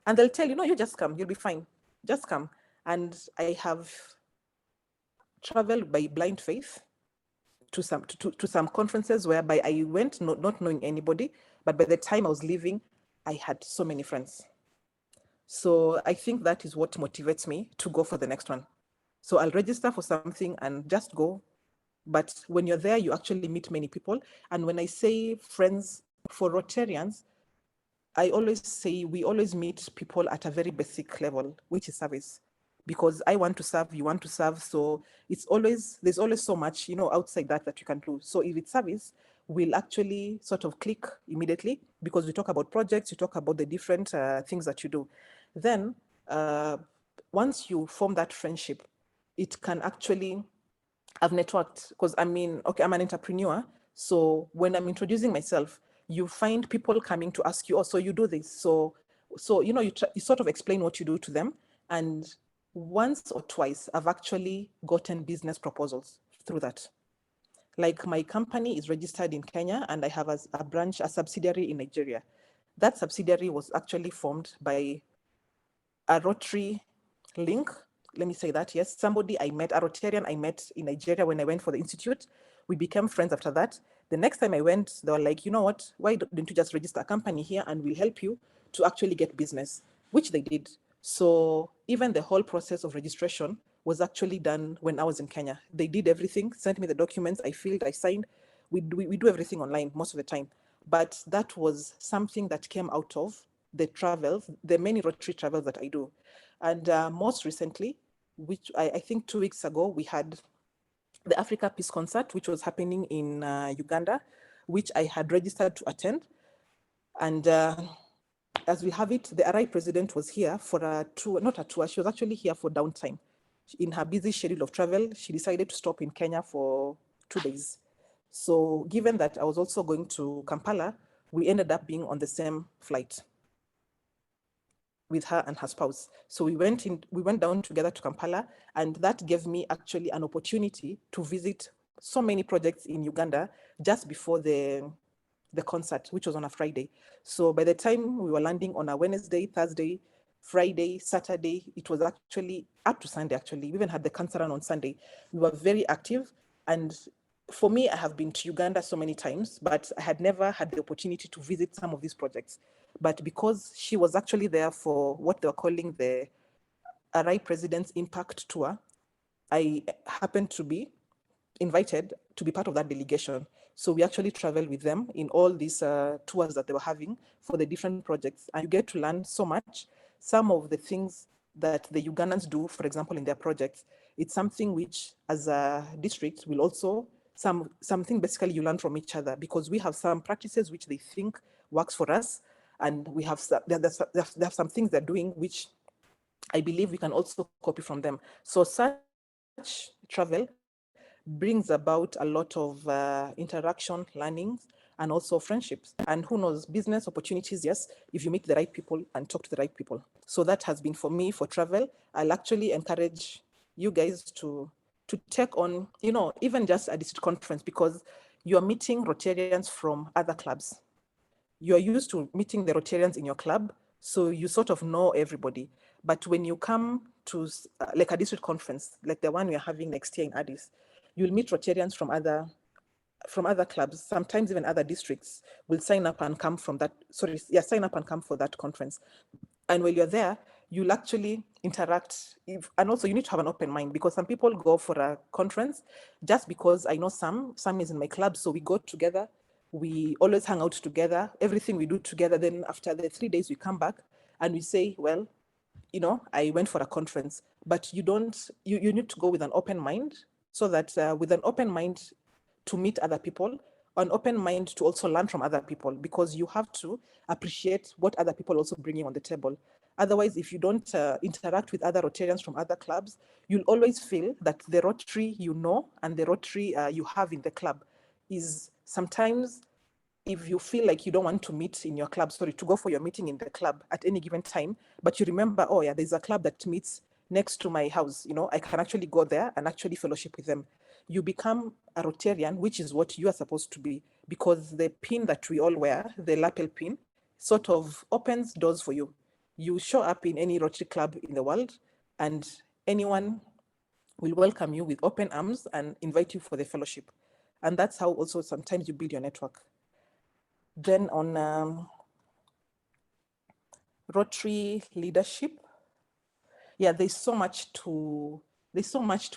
and they'll tell you, no, you just come. You'll be fine. Just come. And I have traveled by blind faith to some conferences whereby I went not knowing anybody, but by the time I was leaving, I had so many friends. So I think that is what motivates me to go for the next one. So I'll register for something and just go. But when you're there, you actually meet many people. And when I say friends, for Rotarians, I always say we always meet people at a very basic level, which is service. Because I want to serve, you want to serve. So there's always so much, outside that you can do. So if it's service, we'll actually sort of click immediately, because we talk about projects, we talk about the different things that you do. Then once you form that friendship, it can actually have networked, because I'm an entrepreneur. So when I'm introducing myself, you find people coming to ask you, oh, so you do this. So you sort of explain what you do to them. And once or twice, I've actually gotten business proposals through that. Like my company is registered in Kenya and I have a branch, a subsidiary in Nigeria. That subsidiary was actually formed by a Rotary link. Let me say that, yes, somebody I met, a Rotarian I met in Nigeria when I went for the institute. We became friends after that. The next time I went, they were like, you know what, why don't you just register a company here and we'll help you to actually get business, which they did. So even the whole process of registration was actually done when I was in Kenya. They did everything, sent me the documents, I filled, I signed. We do everything online most of the time. But that was something that came out of the travels, the many Rotary travels that I do. And most recently, which I think 2 weeks ago, we had the Africa Peace Concert, which was happening in Uganda, which I had registered to attend. And as we have it, the RI president was here for a tour, not a tour, she was actually here for downtime. In her busy schedule of travel, she decided to stop in Kenya for 2 days. So given that I was also going to Kampala, we ended up being on the same flight with her and her spouse. So we went down together to Kampala, and that gave me actually an opportunity to visit so many projects in Uganda just before the concert, which was on a Friday. So by the time we were landing on a Wednesday, Thursday, Friday, Saturday, it was actually up to Sunday, actually. We even had the concert on Sunday. We were very active. And for me, I have been to Uganda so many times, but I had never had the opportunity to visit some of these projects. But because she was actually there for what they were calling the RI President's Impact Tour, I happened to be invited to be part of that delegation. So we actually traveled with them in all these tours that they were having for the different projects. And you get to learn so much. Some of the things that the Ugandans do, for example, in their projects, it's something which as a district will also, something basically you learn from each other, because we have some practices which they think works for us. And we have, there's some things they're doing which I believe we can also copy from them. So such travel brings about a lot of interaction, learnings, and also friendships. And who knows, business opportunities, yes, if you meet the right people and talk to the right people. So that has been for me for travel. I'll actually encourage you guys to take on, you know, even just a district conference, because you're meeting Rotarians from other clubs. You're used to meeting the Rotarians in your club, so you sort of know everybody. But when you come to like a district conference, like the one we're having next year in Addis, you'll meet Rotarians from other clubs, sometimes even other districts will sign up and come from that, sign up and come for that conference. And while you're there, you'll actually interact. And also you need to have an open mind, because some people go for a conference just because I know Sam is in my club, so we go together. We always hang out together, everything we do together. Then after the 3 days, we come back and we say, well, you know, I went for a conference. But you need to go with an open mind, so that with an open mind to meet other people, an open mind to also learn from other people, because you have to appreciate what other people also bringing on the table. Otherwise, if you don't interact with other Rotarians from other clubs, you'll always feel that the Rotary you know and the Rotary you have in the club is sometimes, if you feel like you don't want to meet in your club, to go for your meeting in the club at any given time, but you remember, oh yeah, there's a club that meets next to my house, you know, I can actually go there and actually fellowship with them. You become a Rotarian, which is what you are supposed to be, because the pin that we all wear, the lapel pin, sort of opens doors for you. You show up in any Rotary club in the world, and anyone will welcome you with open arms and invite you for the fellowship. And that's how also sometimes you build your network. Then on Rotary leadership, yeah, there's so much to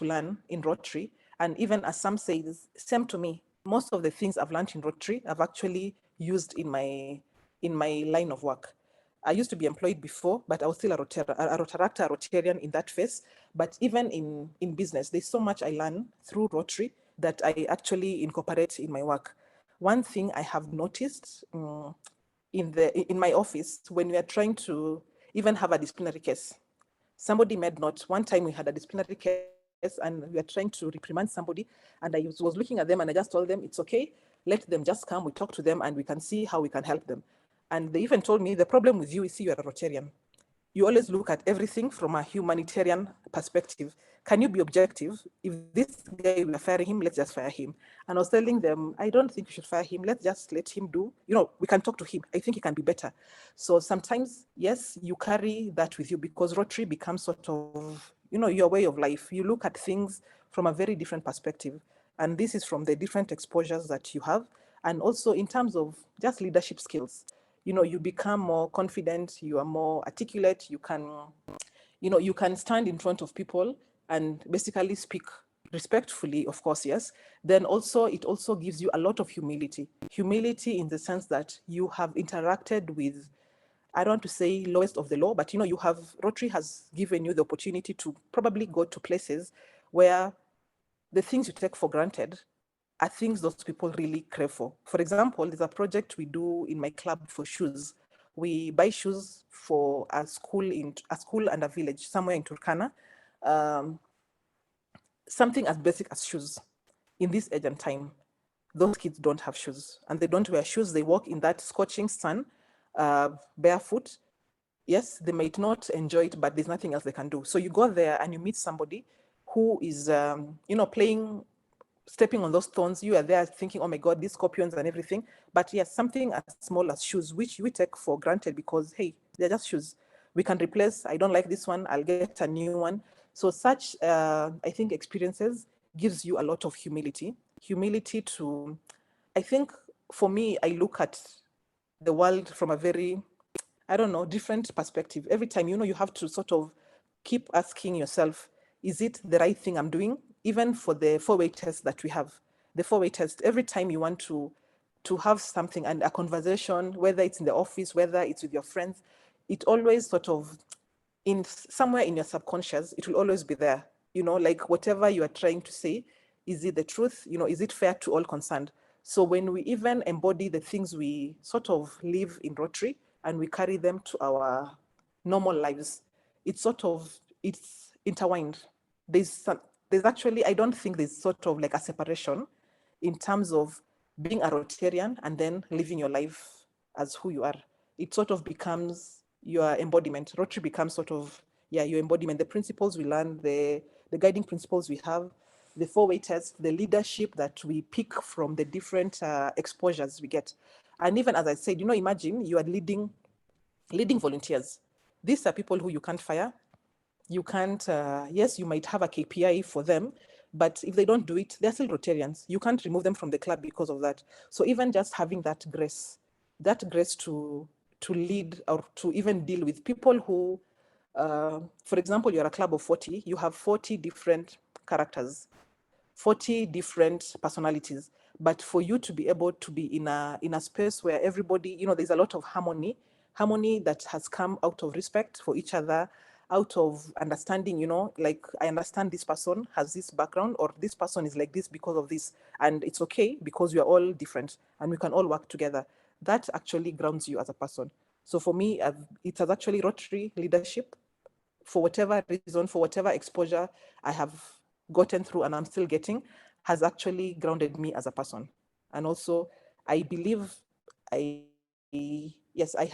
learn in Rotary. And even as Sam says, same to me, most of the things I've learned in Rotary, I've actually used in my line of work. I used to be employed before, but I was still a Rotaractor, a Rotarian in that phase. But even in business, there's so much I learn through Rotary that I actually incorporate in my work. One thing I have noticed in my office, when we are trying to even have a disciplinary case, somebody made note. One time we had a disciplinary case and we were trying to reprimand somebody, and I was looking at them and I just told them, it's okay, let them just come, we talk to them and we can see how we can help them. And they even told me, the problem with you is you're a Rotarian. you always look at everything from a humanitarian perspective. Can you be objective? If this guy, we are firing him, let's just fire him. And I was telling them, I don't think we should fire him. Let's just let him do, we can talk to him. I think he can be better. So sometimes, yes, you carry that with you because Rotary becomes sort of, your way of life. You look at things from a very different perspective. And this is from the different exposures that you have. And also in terms of just leadership skills, you become more confident, you are more articulate, you can stand in front of people and basically speak respectfully, of course, yes. Then also, it also gives you a lot of humility. Humility in the sense that you have interacted with, I don't want to say lowest of the low, but Rotary has given you the opportunity to probably go to places where the things you take for granted are things those people really crave for. For example, there's a project we do in my club for shoes. We buy shoes for a school and a village somewhere in Turkana. Something as basic as shoes. In this age and time, those kids don't have shoes and they don't wear shoes. They walk in that scorching sun, barefoot. Yes, they might not enjoy it, but there's nothing else they can do. So you go there and you meet somebody who is, stepping on those thorns. You are there thinking, oh my God, these scorpions and everything. But yes, something as small as shoes, which we take for granted because, hey, they're just shoes. We can replace, I don't like this one, I'll get a new one. So such, I think, experiences gives you a lot of humility. Humility to, I think, for me, I look at the world from a very, different perspective. Every time, you have to sort of keep asking yourself, is it the right thing I'm doing? Even for the 4-way test that we have, the 4-way test, every time you want to have something and a conversation, whether it's in the office, whether it's with your friends, it always sort of, in somewhere in your subconscious, it will always be there. Like whatever you are trying to say, is it the truth? Is it fair to all concerned? So when we even embody the things we sort of live in Rotary and we carry them to our normal lives, it's intertwined. There's actually, I don't think there's sort of like a separation in terms of being a Rotarian and then living your life as who you are. It sort of becomes your embodiment. Rotary becomes sort of, your embodiment. The principles we learn, the guiding principles we have, the 4-way test, the leadership that we pick from the different exposures we get. And even as I said, imagine you are leading volunteers. These are people who you can't fire. You can't, yes, you might have a KPI for them, but if they don't do it, they're still Rotarians. You can't remove them from the club because of that. So even just having that grace to lead or to even deal with people who, for example, you're a club of 40, you have 40 different characters, 40 different personalities. But for you to be able to be in a space where everybody, there's a lot of harmony that has come out of respect for each other, out of understanding, like I understand this person has this background or this person is like this because of this. And it's okay because we are all different and we can all work together. That actually grounds you as a person. So for me, it has actually Rotary leadership, for whatever reason, for whatever exposure I have gotten through and I'm still getting, has actually grounded me as a person. And also, I believe I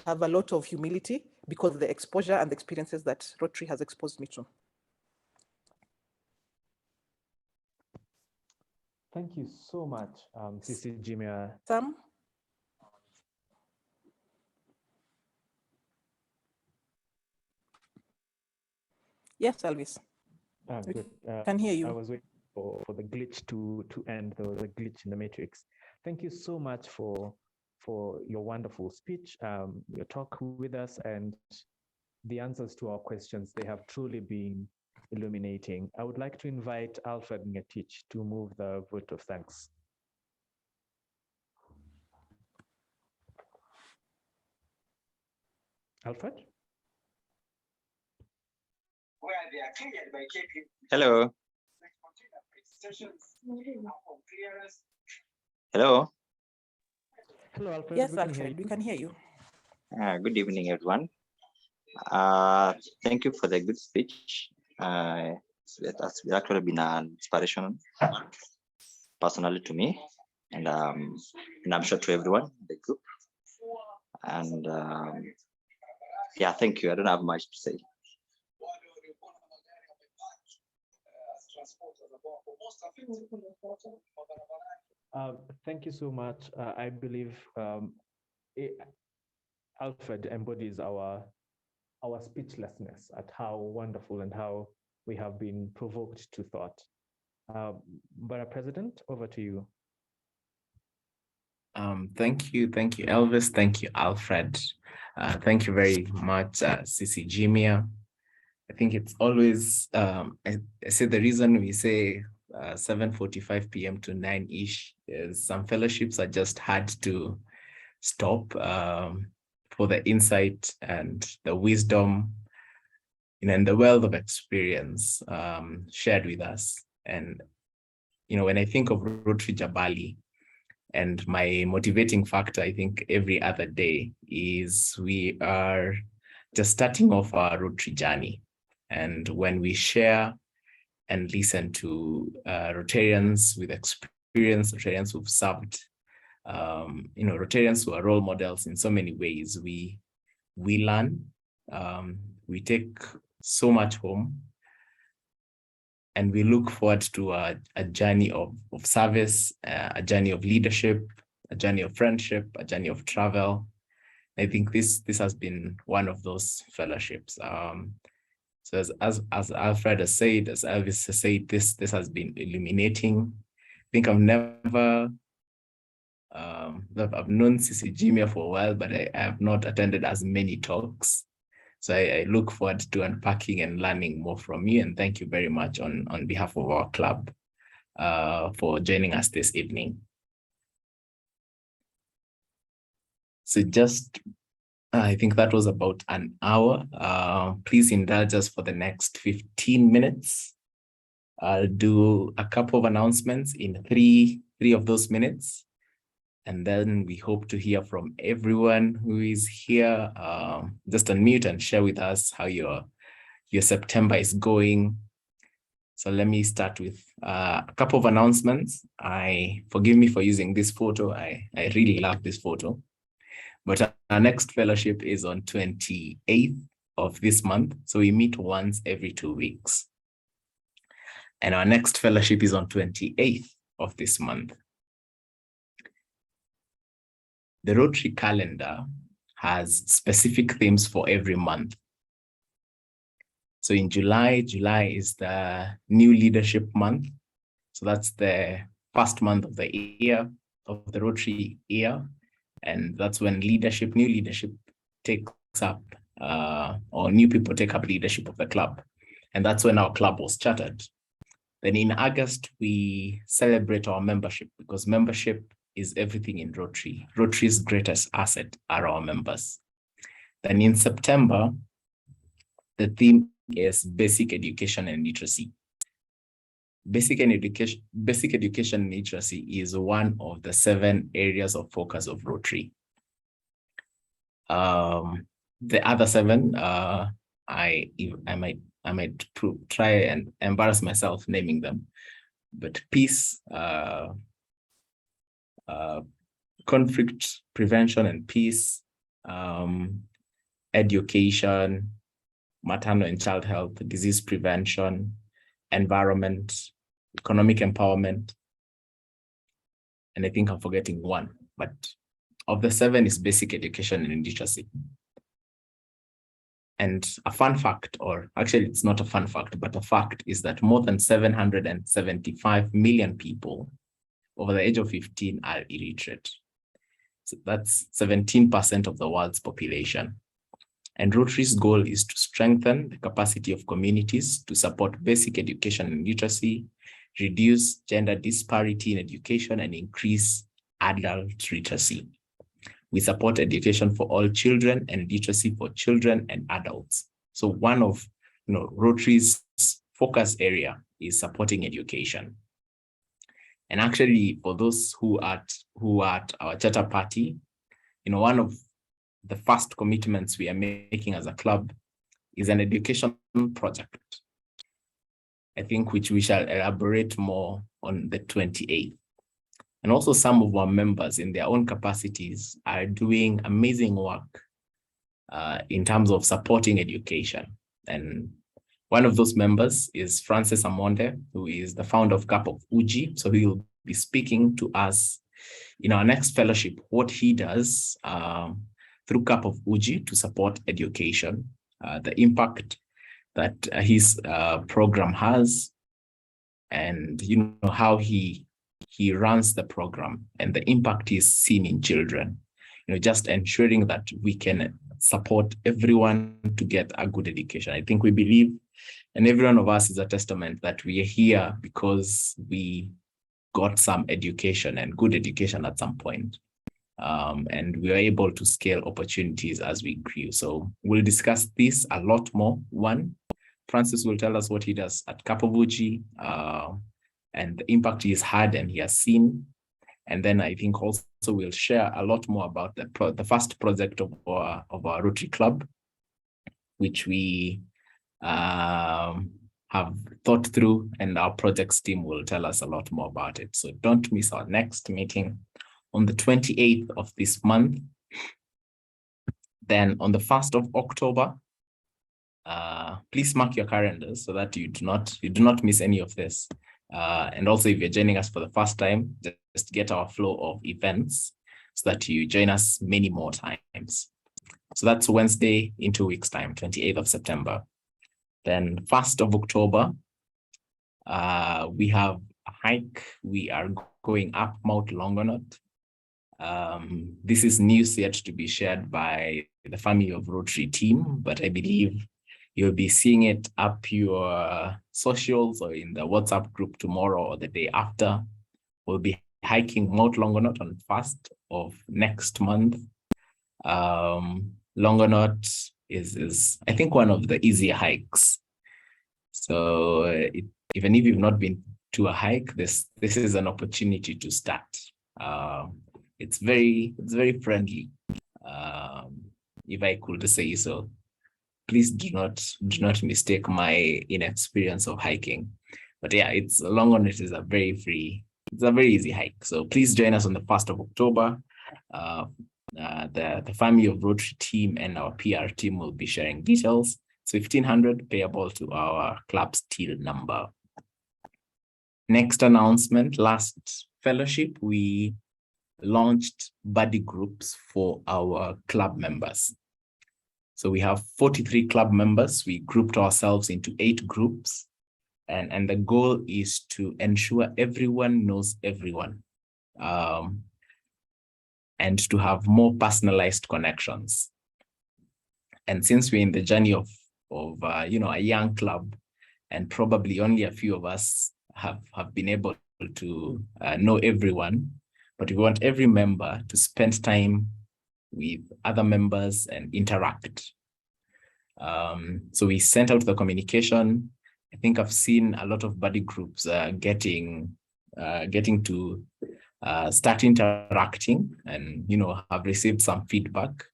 have a lot of humility because of the exposure and the experiences that Rotary has exposed me to. Thank you so much, CC Jimia. Sam? Yes, Elvis. Good. Can hear you. I was waiting for the glitch to end, the glitch in the matrix. Thank you so much for your wonderful speech, your talk with us, and the answers to our questions. They have truly been illuminating. I would like to invite Alfred Ngetich to move the vote of thanks. Alfred? Hello. Hello. Hello, Alfred. Yes, Alfred, we can hear you. Good evening, everyone. Thank you for the good speech. It has actually been an inspiration personally to me, and I'm sure to everyone in the group. And Yeah, thank you. I don't have much to say. Thank you so much. I believe Alfred embodies our speechlessness at how wonderful and how we have been provoked to thought. But President, over to you. Thank you, Elvis. Thank you, Alfred. Thank you very much, CC Jimia. I think it's always, I say the reason we say 7:45 p.m. to 9-ish is some fellowships are just hard to stop for the insight and the wisdom and the wealth of experience shared with us. And, when I think of Rotary Jabali, and my motivating factor, I think every other day is we are just starting off our Rotary journey. And when we share and listen to Rotarians with experience, Rotarians who've served, Rotarians who are role models in so many ways, we learn, we take so much home, and we look forward to a journey of service, a journey of leadership, a journey of friendship, a journey of travel. I think this has been one of those fellowships. So as Alfred has said, as Elvis has said, this has been illuminating. I think I've never, I've known CC Jimia for a while, but I have not attended as many talks. So I look forward to unpacking and learning more from you. And thank you very much on behalf of our club for joining us this evening. So I think that was about an hour. Please indulge us for the next 15 minutes. I'll do a couple of announcements in three of those minutes. And then we hope to hear from everyone who is here. Just unmute and share with us how your September is going. So let me start with a couple of announcements. Forgive me for using this photo. I really love this photo. But our next fellowship is on 28th of this month. So we meet once every 2 weeks. And our next fellowship is on 28th of this month. The Rotary calendar has specific themes for every month. So in July is the new leadership month. So that's the first month of the year, of the Rotary year. And that's when new leadership takes up, or new people take up leadership of the club. And that's when our club was chartered. Then in August, we celebrate our membership, because membership is everything in Rotary. Rotary's greatest asset are our members. Then in September, the theme is basic education and literacy. Basic education and literacy is one of the 7 areas of focus of Rotary. The other 7, I might try and embarrass myself naming them, but peace, conflict prevention and peace, education, maternal and child health, disease prevention, environment, economic empowerment, and I think I'm forgetting one, but of the 7 is basic education and literacy. And a fun fact, or actually it's not a fun fact, but a fact is that more than 775 million people over the age of 15 are illiterate. So that's 17% of the world's population. And Rotary's goal is to strengthen the capacity of communities to support basic education and literacy, reduce gender disparity in education, and increase adult literacy. We support education for all children and literacy for children and adults. So one of Rotary's focus area is supporting education. And actually, for those who are at our charter party, one of the first commitments we are making as a club is an education project, I think, which we shall elaborate more on the 28th. And also some of our members in their own capacities are doing amazing work in terms of supporting education. And one of those members is Francis Amonde, who is the founder of Cup of Uji. So he will be speaking to us in our next fellowship, what he does through Cup of Uji to support education, the impact that his program has, and how he runs the program and the impact he's seen in children. Just ensuring that we can support everyone to get a good education. I think we believe, and every one of us is a testament that we are here because we got some education and good education at some point. And we are able to scale opportunities as we grew. So we'll discuss this a lot more. One, Francis will tell us what he does at Cup of Uji and the impact he's had and he has seen. And then I think also we'll share a lot more about the first project of our Rotary Club, which we have thought through, and our projects team will tell us a lot more about it. So don't miss our next meeting on the 28th of this month. Then on the 1st of October, please mark your calendars so that you do not miss any of this. And also, if you're joining us for the first time, just get our flow of events so that you join us many more times. So that's Wednesday in 2 weeks' time, 28th of September. Then 1st of October, we have a hike. We are going up Mount Longonot. This is news yet to be shared by the family of Rotary team, but I believe you'll be seeing it up your socials or in the WhatsApp group tomorrow or the day after. We'll be hiking Mount Longonot on 1st of next month. Longonot is I think one of the easier hikes. So even if you've not been to a hike, this is an opportunity to start. It's very friendly, if I could say so. Please do not mistake my inexperience of hiking. But yeah, Longonot is a very easy hike. So please join us on the 1st of October. The family of Rotary team and our PR team will be sharing details. It's 1,500 payable to our club's till number. Next announcement, last fellowship, we launched buddy groups for our club members. So we have 43 club members. We grouped ourselves into 8 groups. And the goal is to ensure everyone knows everyone. And to have more personalized connections. And since we're in the journey of a young club, and probably only a few of us have been able to know everyone, but we want every member to spend time with other members and interact. So we sent out the communication. I think I've seen a lot of buddy groups getting to start interacting and have received some feedback.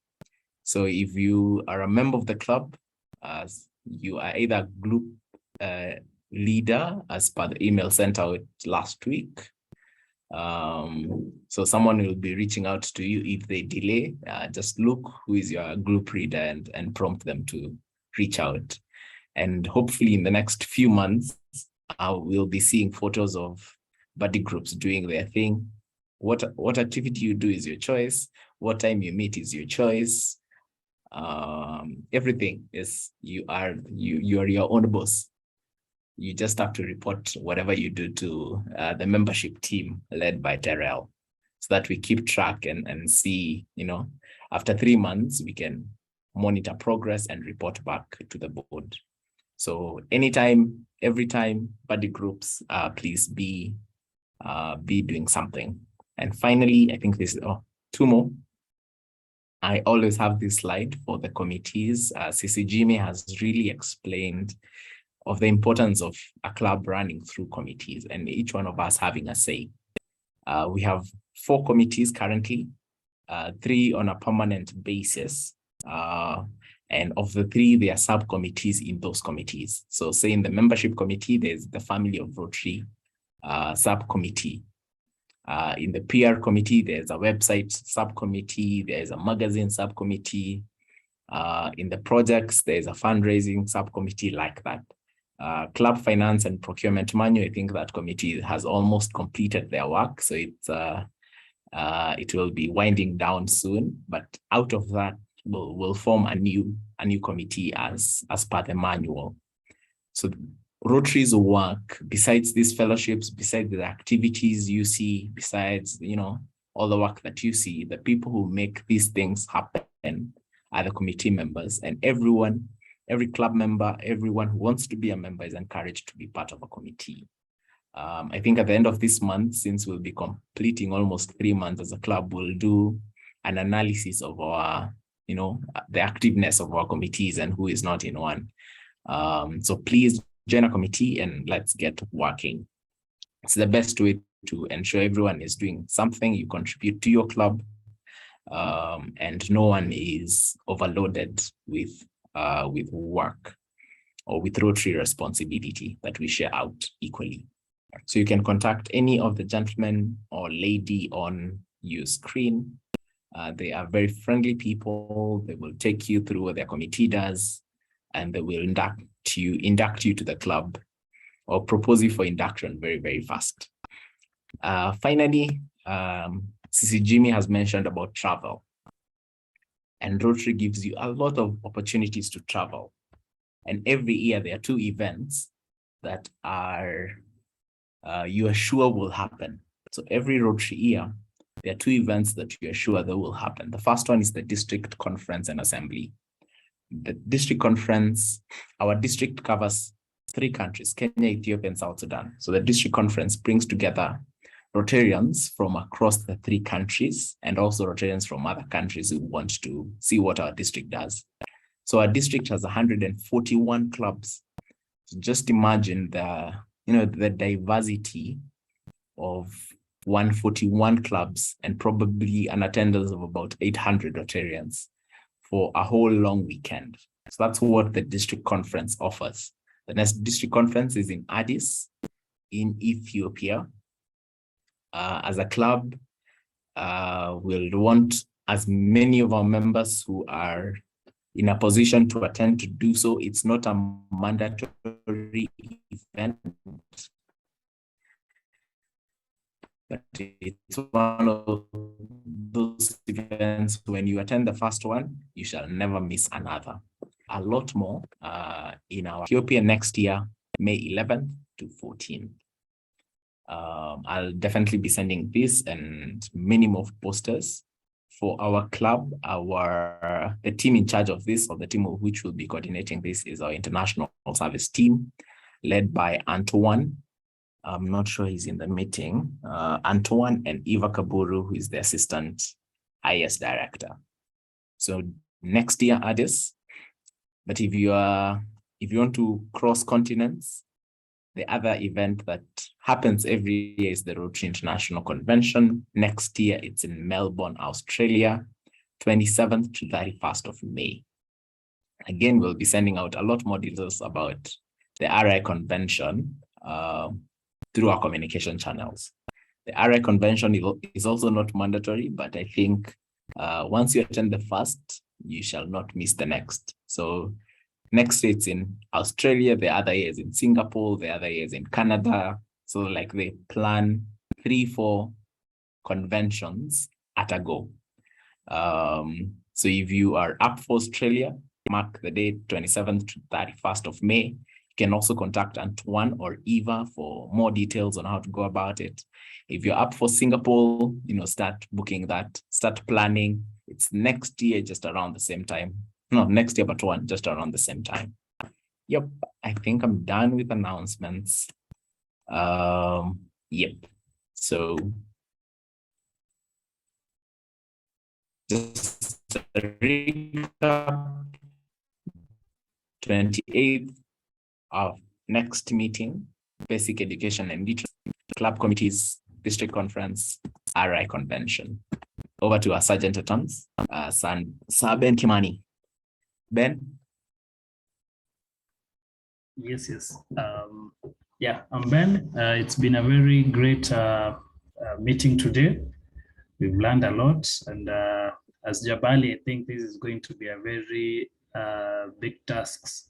So if you are a member of the club, you are either group leader as per the email sent out last week. So someone will be reaching out to you if they delay. Just look who is your group leader and prompt them to reach out. And hopefully in the next few months, we'll be seeing photos of buddy groups doing their thing. What activity you do is your choice. What time you meet is your choice. Everything is you are your own boss. You just have to report whatever you do to the membership team led by Terrell, so that we keep track and see, after 3 months, we can monitor progress and report back to the board. So anytime, every time, buddy groups, please be doing something. And finally, I think this 2 more. I always have this slide for the committees. CC Jimmy has really explained of the importance of a club running through committees and each one of us having a say. We have 4 committees currently, 3 on a permanent basis. And of the 3, there are subcommittees in those committees. So say in the membership committee, there's the family of Rotary subcommittee. In the PR committee, there's a website subcommittee, there's a magazine subcommittee. In the projects, there's a fundraising subcommittee like that. Club finance and procurement manual, I think that committee has almost completed their work. So it will be winding down soon, but out of that, we'll form a new committee as per the manual. So Rotary's work, besides these fellowships, besides the activities you see, besides, all the work that you see, the people who make these things happen are the committee members, and every club member, everyone who wants to be a member is encouraged to be part of a committee. I think at the end of this month, since we'll be completing almost 3 months as a club, we'll do an analysis of our, the activeness of our committees and who is not in one. So please join a committee and let's get working. It's the best way to ensure everyone is doing something. You contribute to your club, and no one is overloaded with work or with Rotary responsibility that we share out equally. So you can contact any of the gentlemen or lady on your screen. They are very friendly people. They will take you through what their committee does, and they will induct you to the club or propose you for induction very, very fast. Finally, CC Jimmy has mentioned about travel. And Rotary gives you a lot of opportunities to travel. And every year there are 2 events that are you are sure will happen. So every Rotary year, there are 2 events that you are sure that will happen. The first one is the district conference and assembly. The district conference, our district covers 3 countries, Kenya, Ethiopia, and South Sudan. So the district conference brings together Rotarians from across the 3 countries and also Rotarians from other countries who want to see what our district does. So our district has 141 clubs. So just imagine the diversity of 141 clubs and probably an attendance of about 800 Rotarians for a whole long weekend. So that's what the district conference offers. The next district conference is in Addis in Ethiopia. As a club, we'll want as many of our members who are in a position to attend to do so. It's not a mandatory event, but it's one of those events when you attend the first one, you shall never miss another. A lot more in our Ethiopia next year, May 11th to 14th. I'll definitely be sending this and many more posters for our club. The team in charge of this, or the team of which will be coordinating this, is our international service team led by Antoine. I'm not sure he's in the meeting. Antoine and Eva Kaburu, who is the assistant IS director. So next year, Addis. But if you want to cross continents, the other event that happens every year is the Rotary International Convention. Next year, it's in Melbourne, Australia, 27th to 31st of May. Again, we'll be sending out a lot more details about the RI convention through our communication channels. The RI convention is also not mandatory, but I think once you attend the first, you shall not miss the next. So next it's in Australia, the other year is in Singapore, the other year is in Canada. So like they plan 3-4 conventions at a go. So if you are up for Australia, mark the date 27th to 31st of May. You can also contact Antoine or Eva for more details on how to go about it. If you're up for Singapore, start booking that, start planning. It's next year, just around the same time. No, next year, but just around the same time. Yep, I think I'm done with announcements. Yep, so just a recap, 28th of next meeting, basic education and literacy, club committees, district conference, RI convention. Over to our Sergeant at Arms, Sir Ben Kimani. Ben? Yes. Yeah, I'm Ben. It's been a very great meeting today. We've learned a lot, and as Jabali, I think this is going to be a very big task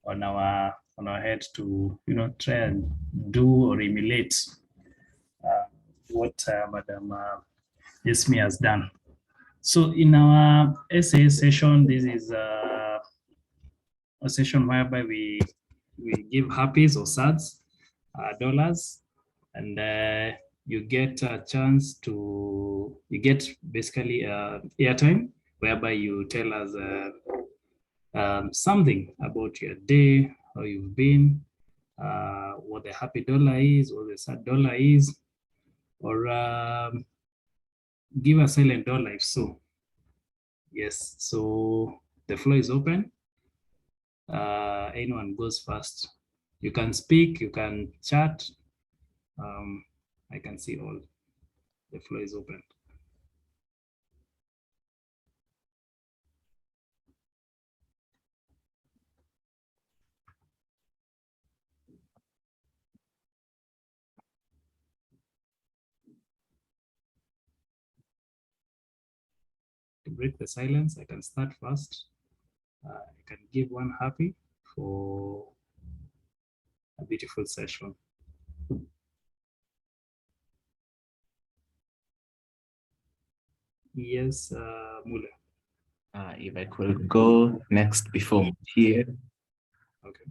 on our head to try and do or emulate what Madam Yasmin has done. So in our essay session, this is a session whereby we give happies or sads dollars, and you get a chance to, you get basically airtime, whereby you tell us something about your day, how you've been, what the happy dollar is, what the sad dollar is, or give a silent dollar if so. Yes, so the floor is open. Anyone goes first. You can speak, you can chat. I can see all. The floor is open. To break the silence, I can start first. I can give one happy for a beautiful session. Yes, Mule. If I could go next before here. Okay.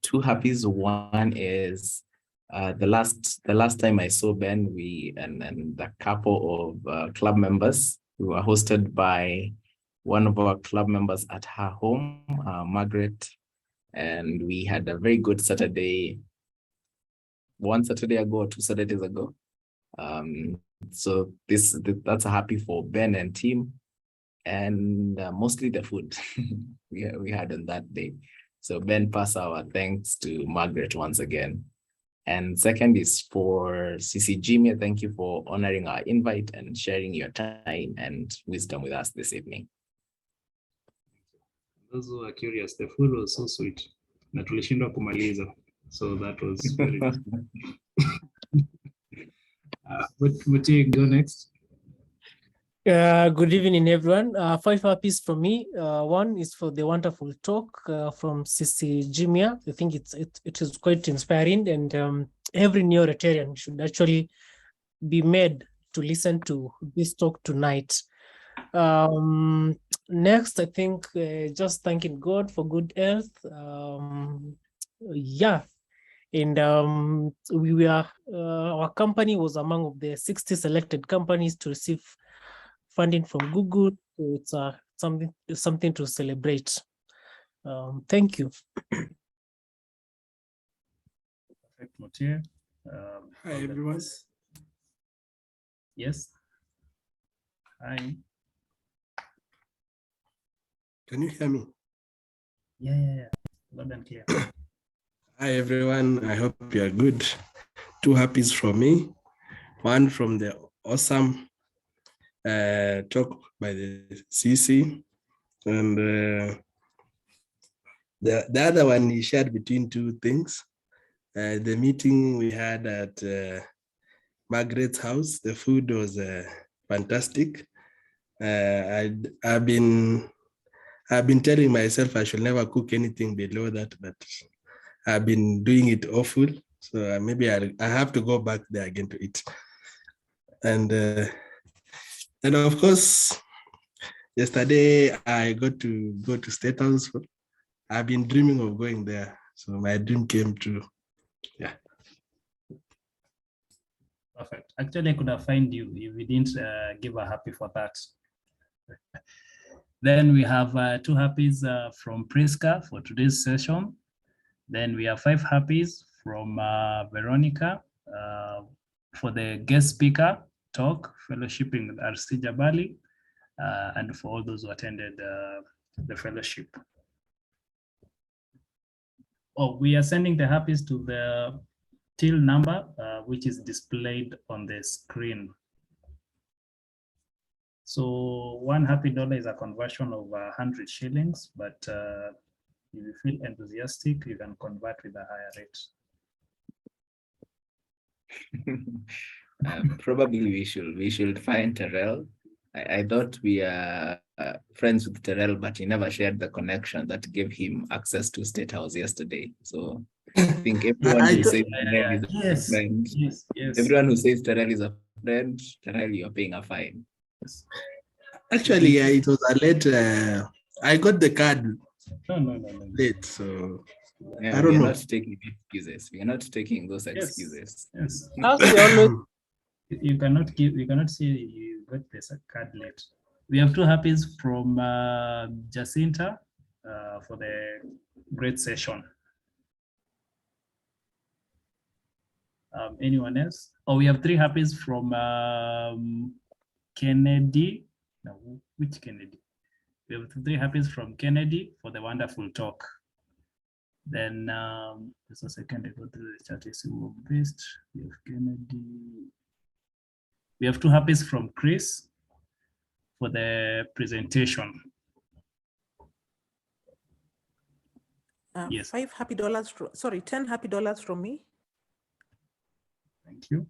Two happies. One is the last time I saw Ben, we and a couple of club members, we were hosted by one of our club members at her home, Margaret, and we had a very good Saturday. One Saturday ago or 2 Saturdays ago. So that's a happy for Ben and team, and mostly the food we had on that day. So Ben, pass our thanks to Margaret once again. And second is for CC Jimia. Thank you for honoring our invite and sharing your time and wisdom with us this evening. Those who are curious, the food was so sweet. Na tulishindwa kumaliza. So that was very good. Would you go next? Good evening, everyone. 5 happies from me. One is for the wonderful talk from CC Jimia. I think it is quite inspiring, and every new Rotarian should actually be made to listen to this talk tonight. Next, I think just thanking God for good health. Yeah. And we were, our company was among of the 60 selected companies to receive funding from Google. So it's something to celebrate. Thank you. Perfect, Motier. Hi, everyone. Yes. Hi. Can you hear me? Yeah. Loud and clear. Hi, everyone. I hope you are good. 2 happies from me. One from the awesome talk by the CC, and the other one he shared between 2 things. The meeting we had at Margaret's house, the food was fantastic. I've been telling myself I should never cook anything below that, but I've been doing it awful. So maybe I have to go back there again to eat. And of course, yesterday I got to go to State House. I've been dreaming of going there. So my dream came true. Yeah. Perfect. Actually, I could have found you if we didn't give a happy for that. Then we have 2 happies from Priska for today's session. Then we have 5 happies from Veronica for the guest speaker talk, fellowshipping with RC Jabali, and for all those who attended the fellowship. Oh, we are sending the happies to the till number, which is displayed on the screen. So $1 happy is a conversion of 100 shillings, but if you feel enthusiastic, you can convert with a higher rate. Probably we should find Terrell. I thought we are friends with Terrell, but he never shared the connection that gave him access to State House yesterday. So I think everyone who says Terrell is a friend, everyone who says Terrell is a friend, Terrell, you're paying a fine. Actually, it was a late. I got the card No. late, so yeah, I don't we're know. not taking excuses. We're not taking those excuses. Yes. Always. You cannot say you got this card late. We have two happies from Jacinta for the great session. Anyone else? Oh, we have three happies from Kennedy. No, which Kennedy? We have three happies from Kennedy for the wonderful talk. Then just a second, I go through the chat. I see who best. We have Kennedy. We have two happies from Chris for the presentation. Yes. $5 happy dollars. 10 happy dollars from me. Thank you.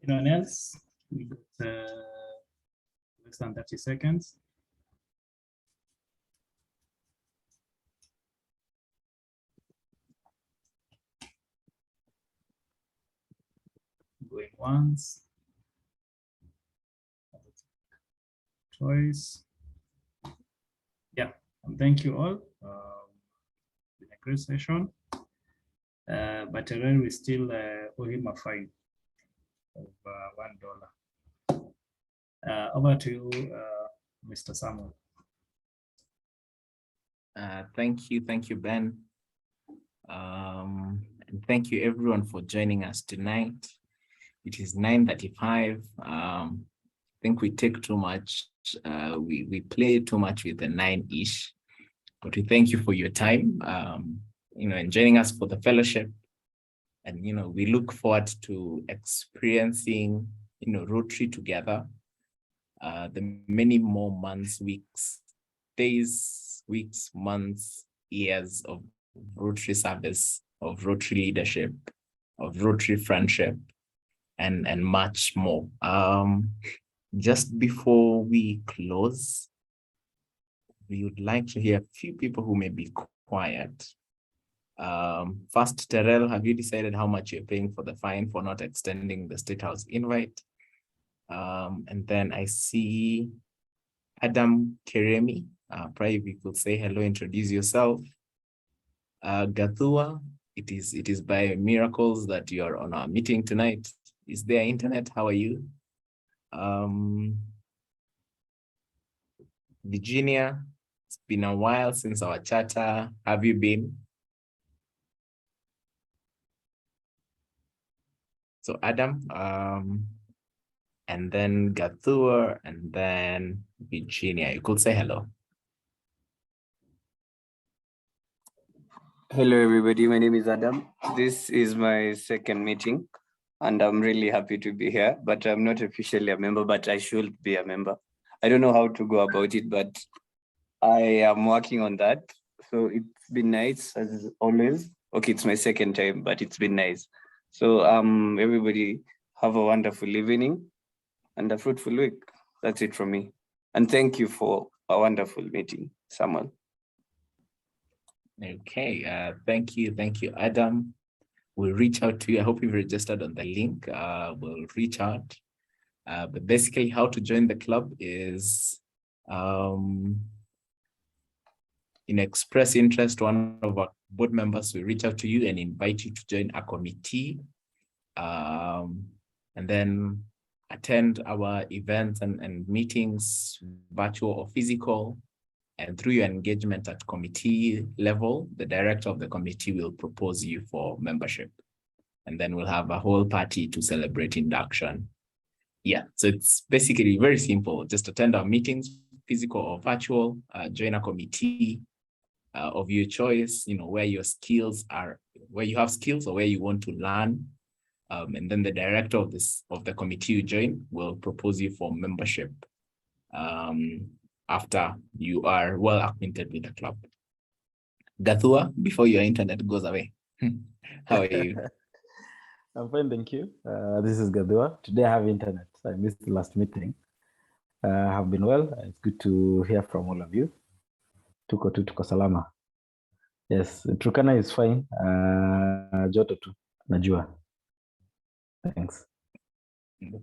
Anyone else? We got less than 30 seconds. Going once. Twice. Yeah, and thank you all. Been a great session. But then we still owe him a fine of $1. Over to you, Mr. Samuel. Thank you, Ben. And thank you everyone for joining us tonight. It is 9:35. I think we take too much. We play too much with the 9-ish, but we thank you for your time. And joining us for the fellowship. And we look forward to experiencing Rotary together. The many more months, weeks, days, weeks, months, years of Rotary service, of Rotary leadership, of Rotary friendship, and much more. Just before we close, we would like to hear a few people who may be quiet. First, Terrell, have you decided how much you're paying for the fine for not extending the State House invite? And then I see Adam Keremi. Probably you could say hello, introduce yourself. Gathua, it is by miracles that you're on our meeting tonight. Is there internet? How are you? Virginia, it's been a while since our chatter. Have you been? So Adam, and then Gathua, and then Virginia. You could say hello. Hello, everybody. My name is Adam. This is my second meeting, and I'm really happy to be here, but I'm not officially a member, but I should be a member. I don't know how to go about it, but I am working on that. So it's been nice, as always. Okay, it's my second time, but it's been nice. So everybody have a wonderful evening and a fruitful week. That's it from me. And thank you for a wonderful meeting, Samuel. Okay, thank you, Adam. We'll reach out to you. I hope you've registered on the link. We'll reach out. But basically how to join the club is express interest. One of our board members will reach out to you and invite you to join a committee, and then attend our events and meetings, virtual or physical. And through your engagement at committee level, the director of the committee will propose you for membership. And then we'll have a whole party to celebrate induction. Yeah, so it's basically very simple. Just attend our meetings, physical or virtual, join a committee of your choice, where your skills are, where you have skills or where you want to learn. And then the director of the committee you join will propose you for membership. after you are well acquainted with the club. Gathua, before your internet goes away. How are you? I'm fine, thank you. This is Gadua. Today I have internet. I missed the last meeting. I have been well. It's good to hear from all of you. Tuko salama. Yes, Turkana is fine. Joto tu, najua. Thanks.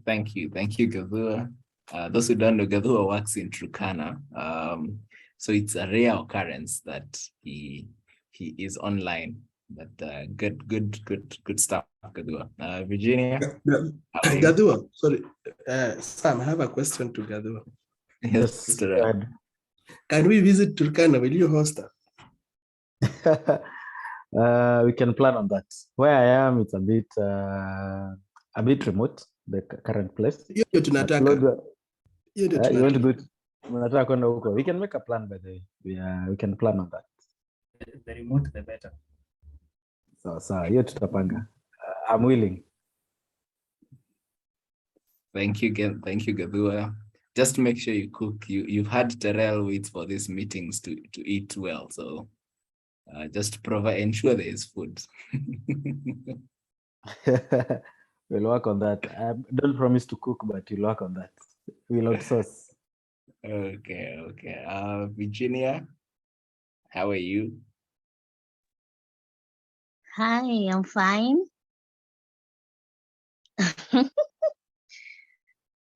Thank you, Gadua. Those who don't know, Gadua works in Turkana. So it's a rare occurrence that he is online. But good stuff, Gadua. Virginia? Gadua, sorry. Sam, I have a question to Gadua. Yes, go ahead. Can we visit Turkana? Will you host us? We can plan on that. Where I am, it's a bit remote, the current place. You want to go to we can make a plan by the way. We can plan on that. The remote, the better. So hiyo tutapanga. I'm willing. Thank you, Gadua. Just make sure you cook. You've had Terrell wait for these meetings to eat well. So just ensure there is food. We'll work on that. I don't promise to cook, but we'll work on that. We'll outsource. Okay. Virginia, how are you? Hi, I'm fine.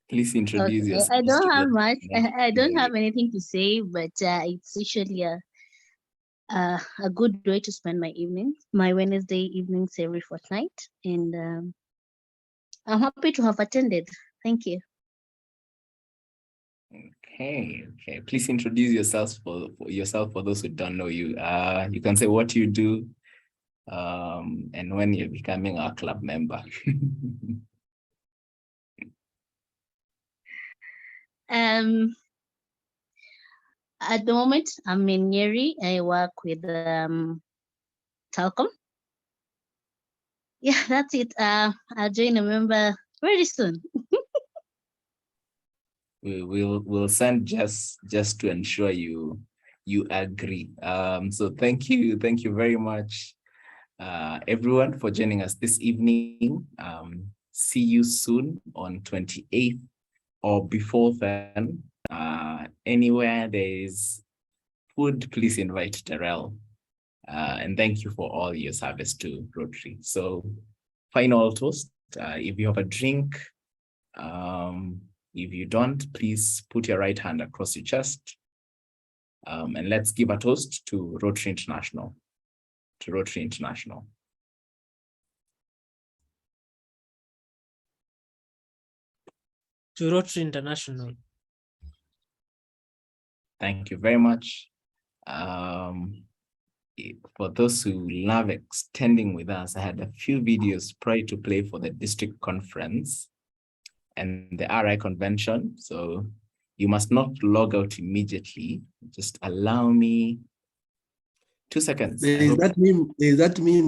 Please introduce yourself. I don't have much. I don't have anything to say, but it's usually a good way to spend my evenings, my Wednesday evenings every fortnight, and I'm happy to have attended. Thank you. Okay. Please introduce yourself for those who don't know you. You can say what you do, and when you're becoming a club member. At the moment, I'm in Nyeri. I work with Telkom. Yeah, that's it. I'll join a member very soon. We'll send just to ensure you agree. So thank you very much, everyone, for joining us this evening. See you soon on 28th or before then. Anywhere there is food, please invite Terrell. And thank you for all your service to Rotary. So final toast, if you have a drink, if you don't, please put your right hand across your chest. And let's give a toast to Rotary International. To Rotary International. To Rotary International. Thank you very much. For those who love extending with us, I had a few videos prior to play for the district conference and the RI convention. So you must not log out immediately. Just allow me 2 seconds. Is that meme